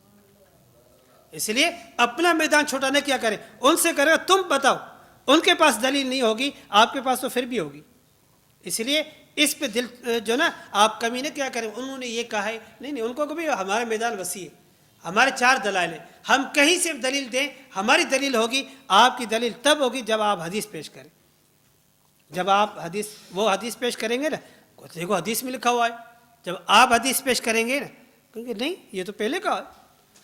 اس لیے اپنا میدان چھوٹا نہ کیا کریں، ان سے کرے تم بتاؤ. ان کے پاس دلیل نہیں ہوگی، آپ کے پاس تو پھر بھی ہوگی. اس لیے اس پہ دل جو نا آپ کمی نہ کیا کریں. انہوں نے یہ کہا ہے، نہیں، ان کو کبھی ہمارا میدان وسیع ہے، ہمارے 4 دلائل ہیں، ہم کہیں سے دلیل دیں، ہماری دلیل ہوگی. آپ کی دلیل تب ہوگی جب آپ حدیث پیش کریں. جب آپ وہ حدیث پیش کریں گے نا، دیکھو حدیث میں لکھا ہوا ہے. جب آپ حدیث پیش کریں گے نا، کہیں گے نہیں یہ تو پہلے کہا ہے.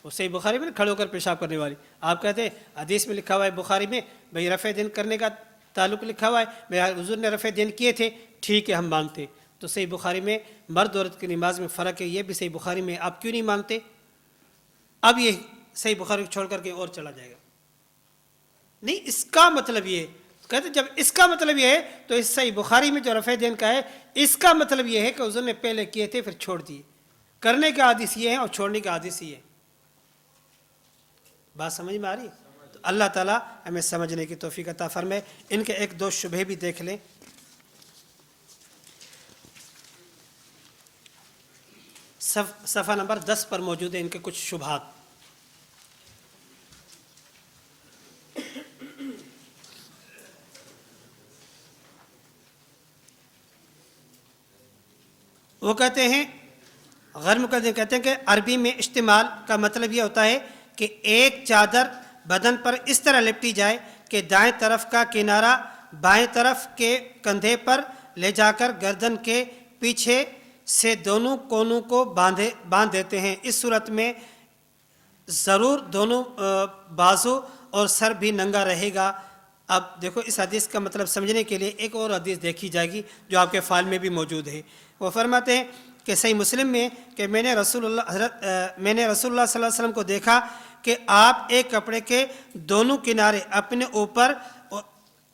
وہ صحیح بخاری میں کھڑے ہو کر پیشاب کرنے والی، آپ کہتے ہیں حدیث میں لکھا ہوا ہے، بخاری میں بھئی رفع دین کرنے کا تعلق لکھا ہوا ہے، بھئی حضور نے رفع دین کیے تھے، ٹھیک ہے ہم مانتے. تو صحیح بخاری میں مرد عورت کی نماز میں فرق ہے، یہ بھی صحیح بخاری میں آپ کیوں نہیں مانتے؟ اب یہ صحیح بخاری چھوڑ کر کے اور چلا جائے گا. نہیں، اس کا مطلب یہ ہے، کہتے جب اس کا مطلب یہ ہے تو اس صحیح بخاری میں جو رفع دین کا ہے، اس کا مطلب یہ ہے کہ حضور نے پہلے کیے تھے پھر چھوڑ دیے. کرنے کا حدیث یہ ہے اور چھوڑنے کا حدیث یہ ہے. بات سمجھ میں آ رہی ہے؟ تو اللہ تعالیٰ ہمیں سمجھنے کی توفیق عطا فرمائے. ان کے 1-2 شبہے بھی دیکھ لیں. صفحہ نمبر 10 پر موجود ہے ان کے کچھ شبہات. وہ کہتے ہیں غیر مقدم کہتے ہیں کہ عربی میں اشتمال کا مطلب یہ ہوتا ہے کہ ایک چادر بدن پر اس طرح لپٹی جائے کہ دائیں طرف کا کنارہ بائیں طرف کے کندھے پر لے جا کر گردن کے پیچھے سے دونوں کونوں کو باندھ دیتے ہیں. اس صورت میں ضرور دونوں بازو اور سر بھی ننگا رہے گا. اب دیکھو اس حدیث کا مطلب سمجھنے کے لیے ایک اور حدیث دیکھی جائے گی جو آپ کے فائل میں بھی موجود ہے. وہ فرماتے ہیں کہ صحیح مسلم میں کہ میں نے رسول اللہ صلی اللہ علیہ وسلم کو دیکھا کہ آپ ایک کپڑے کے دونوں کنارے اپنے اوپر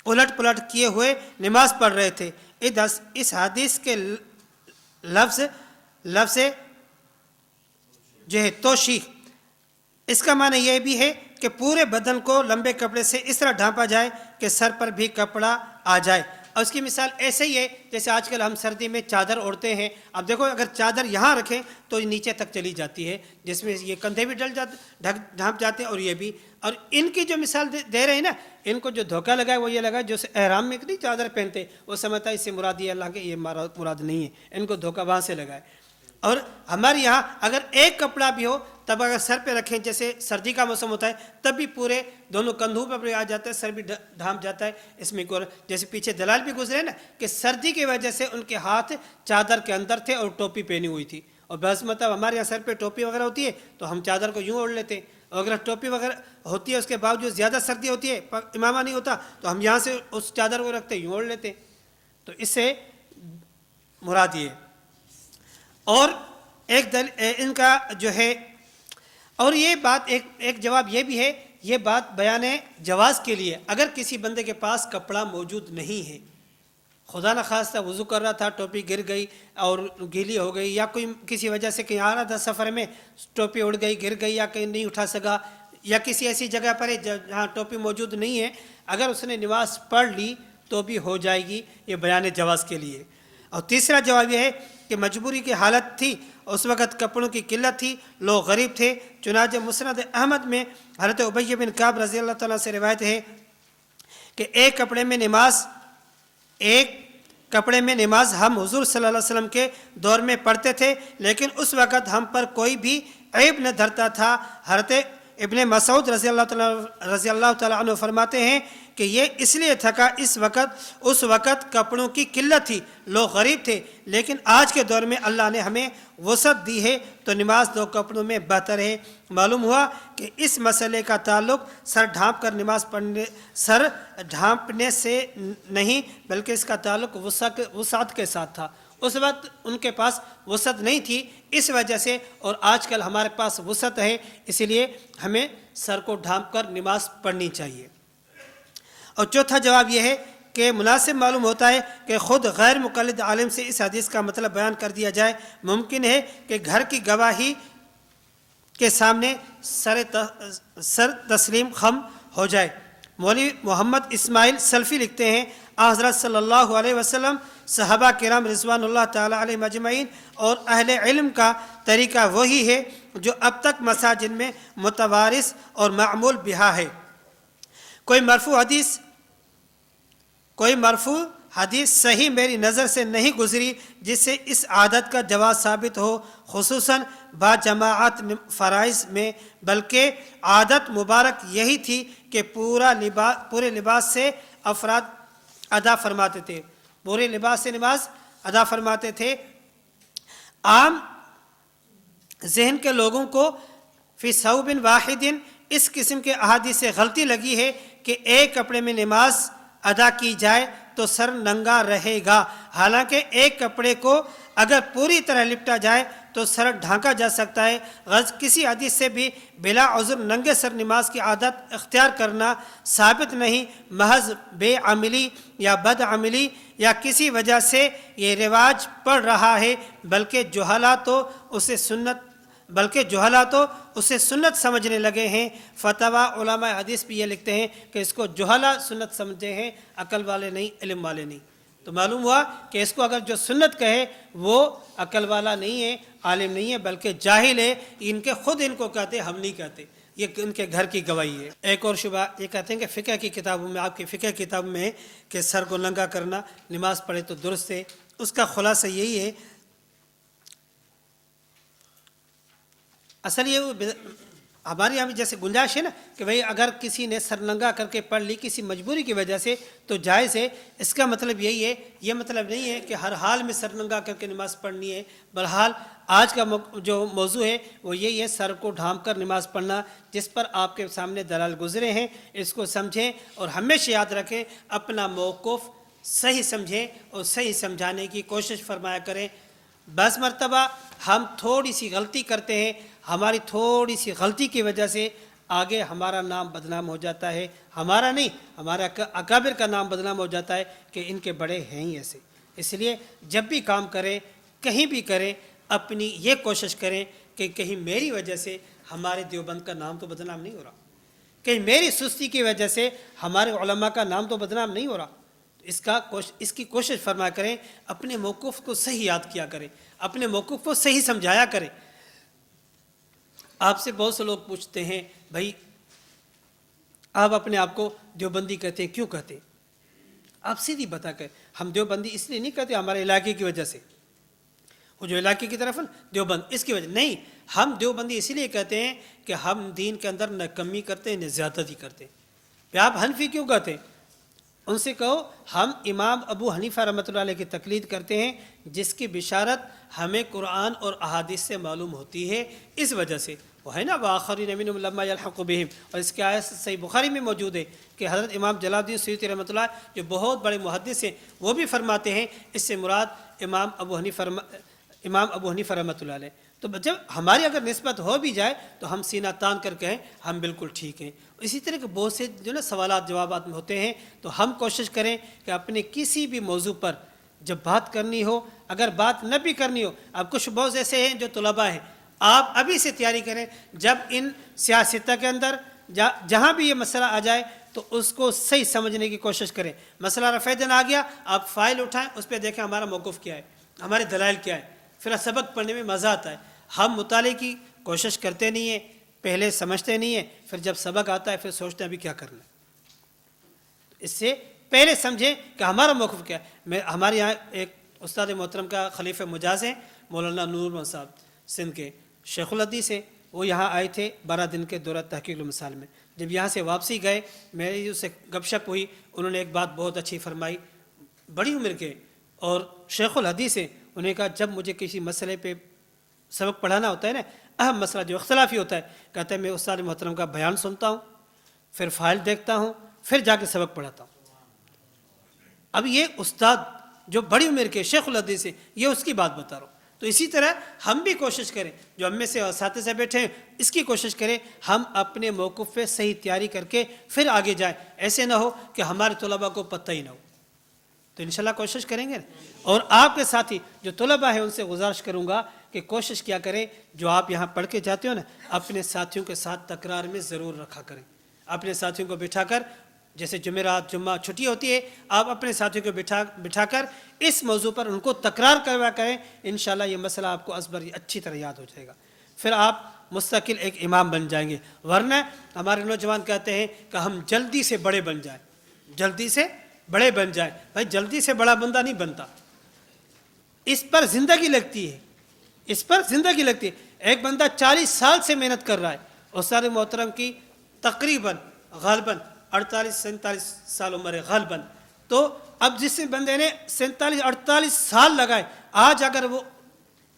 الٹ پلٹ کیے ہوئے نماز پڑھ رہے تھے. اس حدیث کے لفظ جو ہے توشیح، اس کا معنی یہ بھی ہے کہ پورے بدن کو لمبے کپڑے سے اس طرح ڈھانپا جائے کہ سر پر بھی کپڑا آ جائے. اور اس کی مثال ایسے ہی ہے جیسے آج کل ہم سردی میں چادر اوڑھتے ہیں. اب دیکھو اگر چادر یہاں رکھیں تو یہ نیچے تک چلی جاتی ہے، جس میں یہ کندھے بھی ڈھانپ جاتے ہیں اور یہ بھی. اور ان کی جو مثال دے رہے ہیں نا، ان کو جو دھوکہ لگا ہے وہ یہ لگا جو احرام میں نہیں چادر پہنتے، وہ سمجھتا ہے اس سے مراد یہ اللہ کے یہ مراد نہیں ہے، ان کو دھوکہ وہاں سے لگا ہے. اور ہمارے یہاں اگر ایک کپڑا بھی ہو تب اگر سر پہ رکھیں، جیسے سردی کا موسم ہوتا ہے تب بھی پورے دونوں کندھوں پہ آ جاتا ہے، سر بھی ڈھانپ جاتا ہے. اس میں جیسے پیچھے دلال بھی گزرے نا کہ سردی کی وجہ سے ان کے ہاتھ چادر کے اندر تھے اور ٹوپی پہنی ہوئی تھی. اور بس مطلب ہمارے یہاں سر پہ ٹوپی وغیرہ ہوتی ہے تو ہم چادر کو یوں اوڑھ لیتے ہیں، اور اگر ٹوپی وغیرہ ہوتی ہے اس کے باوجود زیادہ سردی ہوتی ہے، امامہ نہیں ہوتا، تو ہم یہاں سے اس چادر کو رکھتے یوں اوڑھ لیتے. تو اس سے مراد یہ. اور ایک ان کا جو ہے، اور یہ بات ایک جواب یہ بھی ہے، یہ بات بیان جواز کے لیے. اگر کسی بندے کے پاس کپڑا موجود نہیں ہے، خدا نخواستہ وضو کر رہا تھا، ٹوپی گر گئی اور گیلی ہو گئی، یا کوئی کسی وجہ سے کہیں آ رہا تھا سفر میں، ٹوپی اڑ گئی گر گئی، یا کہیں نہیں اٹھا سکا، یا کسی ایسی جگہ پر ہے جہاں ٹوپی موجود نہیں ہے، اگر اس نے نماز پڑھ لی تو بھی ہو جائے گی. یہ بیان جواز کے لیے. اور تیسرا جواب یہ ہے کہ مجبوری کی حالت تھی، اس وقت کپڑوں کی قلت تھی، لوگ غریب تھے. چنانچہ مسند احمد میں حضرت ابی بن کعب رضی اللہ تعالیٰ سے روایت ہے کہ ایک کپڑے میں نماز ہم حضور صلی اللہ علیہ وسلم کے دور میں پڑھتے تھے، لیکن اس وقت ہم پر کوئی بھی عیب نہ دھرتا تھا. حضرت ابن مسعود رضی اللہ تعالیٰ عنہ فرماتے ہیں کہ یہ اس لیے تھا کہ اس وقت کپڑوں کی قلت تھی، لوگ غریب تھے، لیکن آج کے دور میں اللہ نے ہمیں وسعت دی ہے تو نماز دو کپڑوں میں بہتر ہے. معلوم ہوا کہ اس مسئلے کا تعلق سر ڈھانپنے سے نہیں، بلکہ اس کا تعلق وسعت کے ساتھ تھا. اس وقت ان کے پاس وسعت نہیں تھی اس وجہ سے، اور آج کل ہمارے پاس وسعت ہے، اسی لیے ہمیں سر کو ڈھانپ کر نماز پڑھنی چاہیے. اور چوتھا جواب یہ ہے کہ مناسب معلوم ہوتا ہے کہ خود غیر مقلد عالم سے اس حدیث کا مطلب بیان کر دیا جائے. ممکن ہے کہ گھر کی گواہی کے سامنے سر تسلیم خم ہو جائے. مولوی محمد اسماعیل سلفی لکھتے ہیں حضرت صلی اللہ علیہ وسلم، صحابہ کرام رضوان اللہ تعالیٰ علیہ مجمعین اور اہل علم کا طریقہ وہی ہے جو اب تک مساجد میں متوارث اور معمول بہا ہے. کوئی مرفوع حدیث صحیح میری نظر سے نہیں گزری جس سے اس عادت کا جواز ثابت ہو، خصوصاً با جماعت فرائض میں، بلکہ عادت مبارک یہی تھی کہ پورے لباس سے افراد ادا فرماتے تھے، پورے لباس سے نماز ادا فرماتے تھے. عام ذہن کے لوگوں کو فی ثوب واحد اس قسم کے احادیث سے غلطی لگی ہے کہ ایک کپڑے میں نماز ادا کی جائے تو سر ننگا رہے گا، حالانکہ ایک کپڑے کو اگر پوری طرح لپٹا جائے تو سر ڈھانکا جا سکتا ہے. غرض کسی حدیث سے بھی بلا عذر ننگے سر نماز کی عادت اختیار کرنا ثابت نہیں. محض بے عملی یا بد عملی یا کسی وجہ سے یہ رواج پڑ رہا ہے، بلکہ جہلا تو اسے سنت سمجھنے لگے ہیں. فتویٰ علماء حدیث بھی یہ لکھتے ہیں کہ اس کو جہلا سنت سمجھے ہیں، عقل والے نہیں، علم والے نہیں. تو معلوم ہوا کہ اس کو اگر جو سنت کہے وہ عقل والا نہیں ہے، عالم نہیں ہے، بلکہ جاہل ہے. خود ان کو کہتے، ہم نہیں کہتے، یہ ان کے گھر کی گواہی ہے. ایک اور شبہ یہ کہتے ہیں کہ فقہ کی کتابوں میں، آپ کی فقہ کتاب میں ہے کہ سر کو ننگا کرنا نماز پڑھے تو درست ہے. اس کا خلاصہ یہی ہے، اصل یہ ہمارے یہاں بھی جیسے گنجائش ہے نا کہ بھئی اگر کسی نے سر ننگا کر کے پڑھ لی کسی مجبوری کی وجہ سے تو جائز ہے. اس کا مطلب یہی ہے، یہ مطلب نہیں ہے کہ ہر حال میں سر ننگا کر کے نماز پڑھنی ہے. بہرحال آج کا جو موضوع ہے وہ یہی ہے، سر کو ڈھانپ کر نماز پڑھنا، جس پر آپ کے سامنے دلائل گزرے ہیں. اس کو سمجھیں اور ہمیشہ یاد رکھیں، اپنا موقف صحیح سمجھیں اور صحیح سمجھانے کی کوشش فرمایا کریں. بس مرتبہ ہم تھوڑی سی غلطی کرتے ہیں، ہماری تھوڑی سی غلطی کی وجہ سے آگے ہمارا نام بدنام ہو جاتا ہے، ہمارا نہیں، ہمارا اکابر کا نام بدنام ہو جاتا ہے کہ ان کے بڑے ہیں ہی ایسے. اس لیے جب بھی کام کریں، کہیں بھی کریں، اپنی یہ کوشش کریں کہ کہیں میری وجہ سے ہمارے دیوبند کا نام تو بدنام نہیں ہو رہا، کہیں میری سستی کی وجہ سے ہمارے علماء کا نام تو بدنام نہیں ہو رہا. اس کی کوشش فرمایا کریں، اپنے موقف کو صحیح یاد کیا کریں، اپنے موقف کو صحیح سمجھایا کریں۔ آپ سے بہت سے لوگ پوچھتے ہیں بھائی آپ اپنے آپ کو دیوبندی کہتے ہیں، کیوں کہتے ہیں؟ آپ سیدھی بتا کر، ہم دیوبندی اس لیے نہیں کہتے ہمارے علاقے کی وجہ سے، وہ جو علاقے کی طرف دیوبند اس کی وجہ نہیں، ہم دیوبندی اسی لیے کہتے ہیں کہ ہم دین کے اندر نہ کمی کرتے ہیں نہ زیادتی کرتے ہیں۔ پھر آپ حنفی کیوں کہتے ہیں؟ ان سے کہو ہم امام ابو حنیفہ رحمۃ اللہ علیہ کی تقلید کرتے ہیں، جس کی بشارت ہمیں قرآن اور احادیث سے معلوم ہوتی ہے، اس وجہ سے وہ ہے نا وآخرین منہم لما یلحق بہم، اور اس کی آیت صحیح بخاری میں موجود ہے کہ حضرت امام جلال الدین سیوطی رحمۃ اللہ جو بہت بڑے محدث ہیں، وہ بھی فرماتے ہیں اس سے مراد امام ابو حنیفہ رحمۃ اللہ علیہ۔ تو جب ہماری اگر نسبت ہو بھی جائے تو ہم سینہ تان کر کہیں ہم بالکل ٹھیک ہیں۔ اسی طرح کے بہت سے جو نا سوالات جوابات میں ہوتے ہیں، تو ہم کوشش کریں کہ اپنے کسی بھی موضوع پر جب بات کرنی ہو، اگر بات نہ بھی کرنی ہو، اب کچھ بہت ایسے ہیں جو طلباء ہیں، آپ ابھی سے تیاری کریں، جب ان سیاستہ کے اندر جہاں بھی یہ مسئلہ آ جائے تو اس کو صحیح سمجھنے کی کوشش کریں۔ مسئلہ رفع دین آ گیا، آپ فائل اٹھائیں، اس پہ دیکھیں ہمارا موقف کیا ہے، ہمارے دلائل کیا ہے، پھر سبق پڑھنے میں مزہ آتا ہے۔ ہم مطالعے کی کوشش کرتے نہیں ہیں، پہلے سمجھتے نہیں ہیں، پھر جب سبق آتا ہے پھر سوچتے ہیں ابھی کیا کرنا ہے۔ اس سے پہلے سمجھیں کہ ہمارا موقف کیا ہے۔ ہمارے یہاں ایک استاد محترم کا خلیفہ مجاز ہیں، مولانا نور محمد صاحب سندھ کے شیخ الحدیث ہیں، وہ یہاں آئے تھے 12 دن کے دورہ تحقیق المسائل میں۔ جب یہاں سے واپسی گئے، میری اس سے گپ شپ ہوئی، انہوں نے ایک بات بہت اچھی فرمائی، بڑی عمر کے اور شیخ الحدیث ہیں، انہوں نے کہا جب مجھے کسی مسئلے پہ سبق پڑھانا ہوتا ہے نا، اہم مسئلہ جو اختلافی ہوتا ہے، کہتے ہیں میں استاد محترم کا بیان سنتا ہوں، پھر فائل دیکھتا ہوں، پھر جا کے سبق پڑھاتا ہوں۔ اب یہ استاد جو بڑی عمر کے شیخ الحدیث ہے، یہ اس کی بات بتا رہا ہوں۔ تو اسی طرح ہم بھی کوشش کریں، جو ہم میں سے اساتذہ بیٹھے ہیں اس کی کوشش کریں ہم اپنے موقف پہ صحیح تیاری کر کے پھر آگے جائیں، ایسے نہ ہو کہ ہمارے طلباء کو پتہ ہی نہ ہو۔ تو انشاءاللہ کوشش کریں گے، اور آپ کے ساتھی جو طلباء ہیں ان سے گزارش کروں گا کہ کوشش کیا کریں جو آپ یہاں پڑھ کے جاتے ہو نا، اپنے ساتھیوں کے ساتھ تکرار میں ضرور رکھا کریں۔ اپنے ساتھیوں کو بٹھا کر، جیسے جمعرات جمعہ چھٹی ہوتی ہے، آپ اپنے ساتھیوں کو بٹھا کر اس موضوع پر ان کو تکرار کروا کریں، انشاءاللہ یہ مسئلہ آپ کو ازبر اچھی طرح یاد ہو جائے گا، پھر آپ مستقل ایک امام بن جائیں گے۔ ورنہ ہمارے نوجوان کہتے ہیں کہ ہم جلدی سے بڑے بن جائیں، جلدی سے بڑے بن جائیں۔ بھائی جلدی سے بڑا بندہ نہیں بنتا، اس پر زندگی لگتی ہے، اس پر زندگی لگتی ہے۔ ایک بندہ 40 سال سے محنت کر رہا ہے، استاد محترم کی تقریباً غالباً 48-47 سال عمر ہے غالباً، تو اب جس بندے نے 47-48 سال لگائے، آج اگر وہ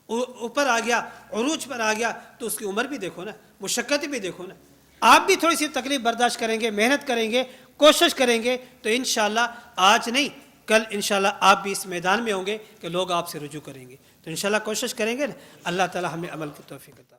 اوپر آ گیا، عروج پر آ گیا، تو اس کی عمر بھی دیکھو نا، مشقت بھی دیکھو نا۔ آپ بھی تھوڑی سی تکلیف برداشت کریں گے، محنت کریں گے، کوشش کریں گے، تو انشاءاللہ آج نہیں کل انشاءاللہ آپ بھی اس میدان میں ہوں گے کہ لوگ آپ سے رجوع کریں گے۔ تو انشاءاللہ کوشش کریں گے نا، اللہ تعالی ہمیں عمل کی توفیق عطا۔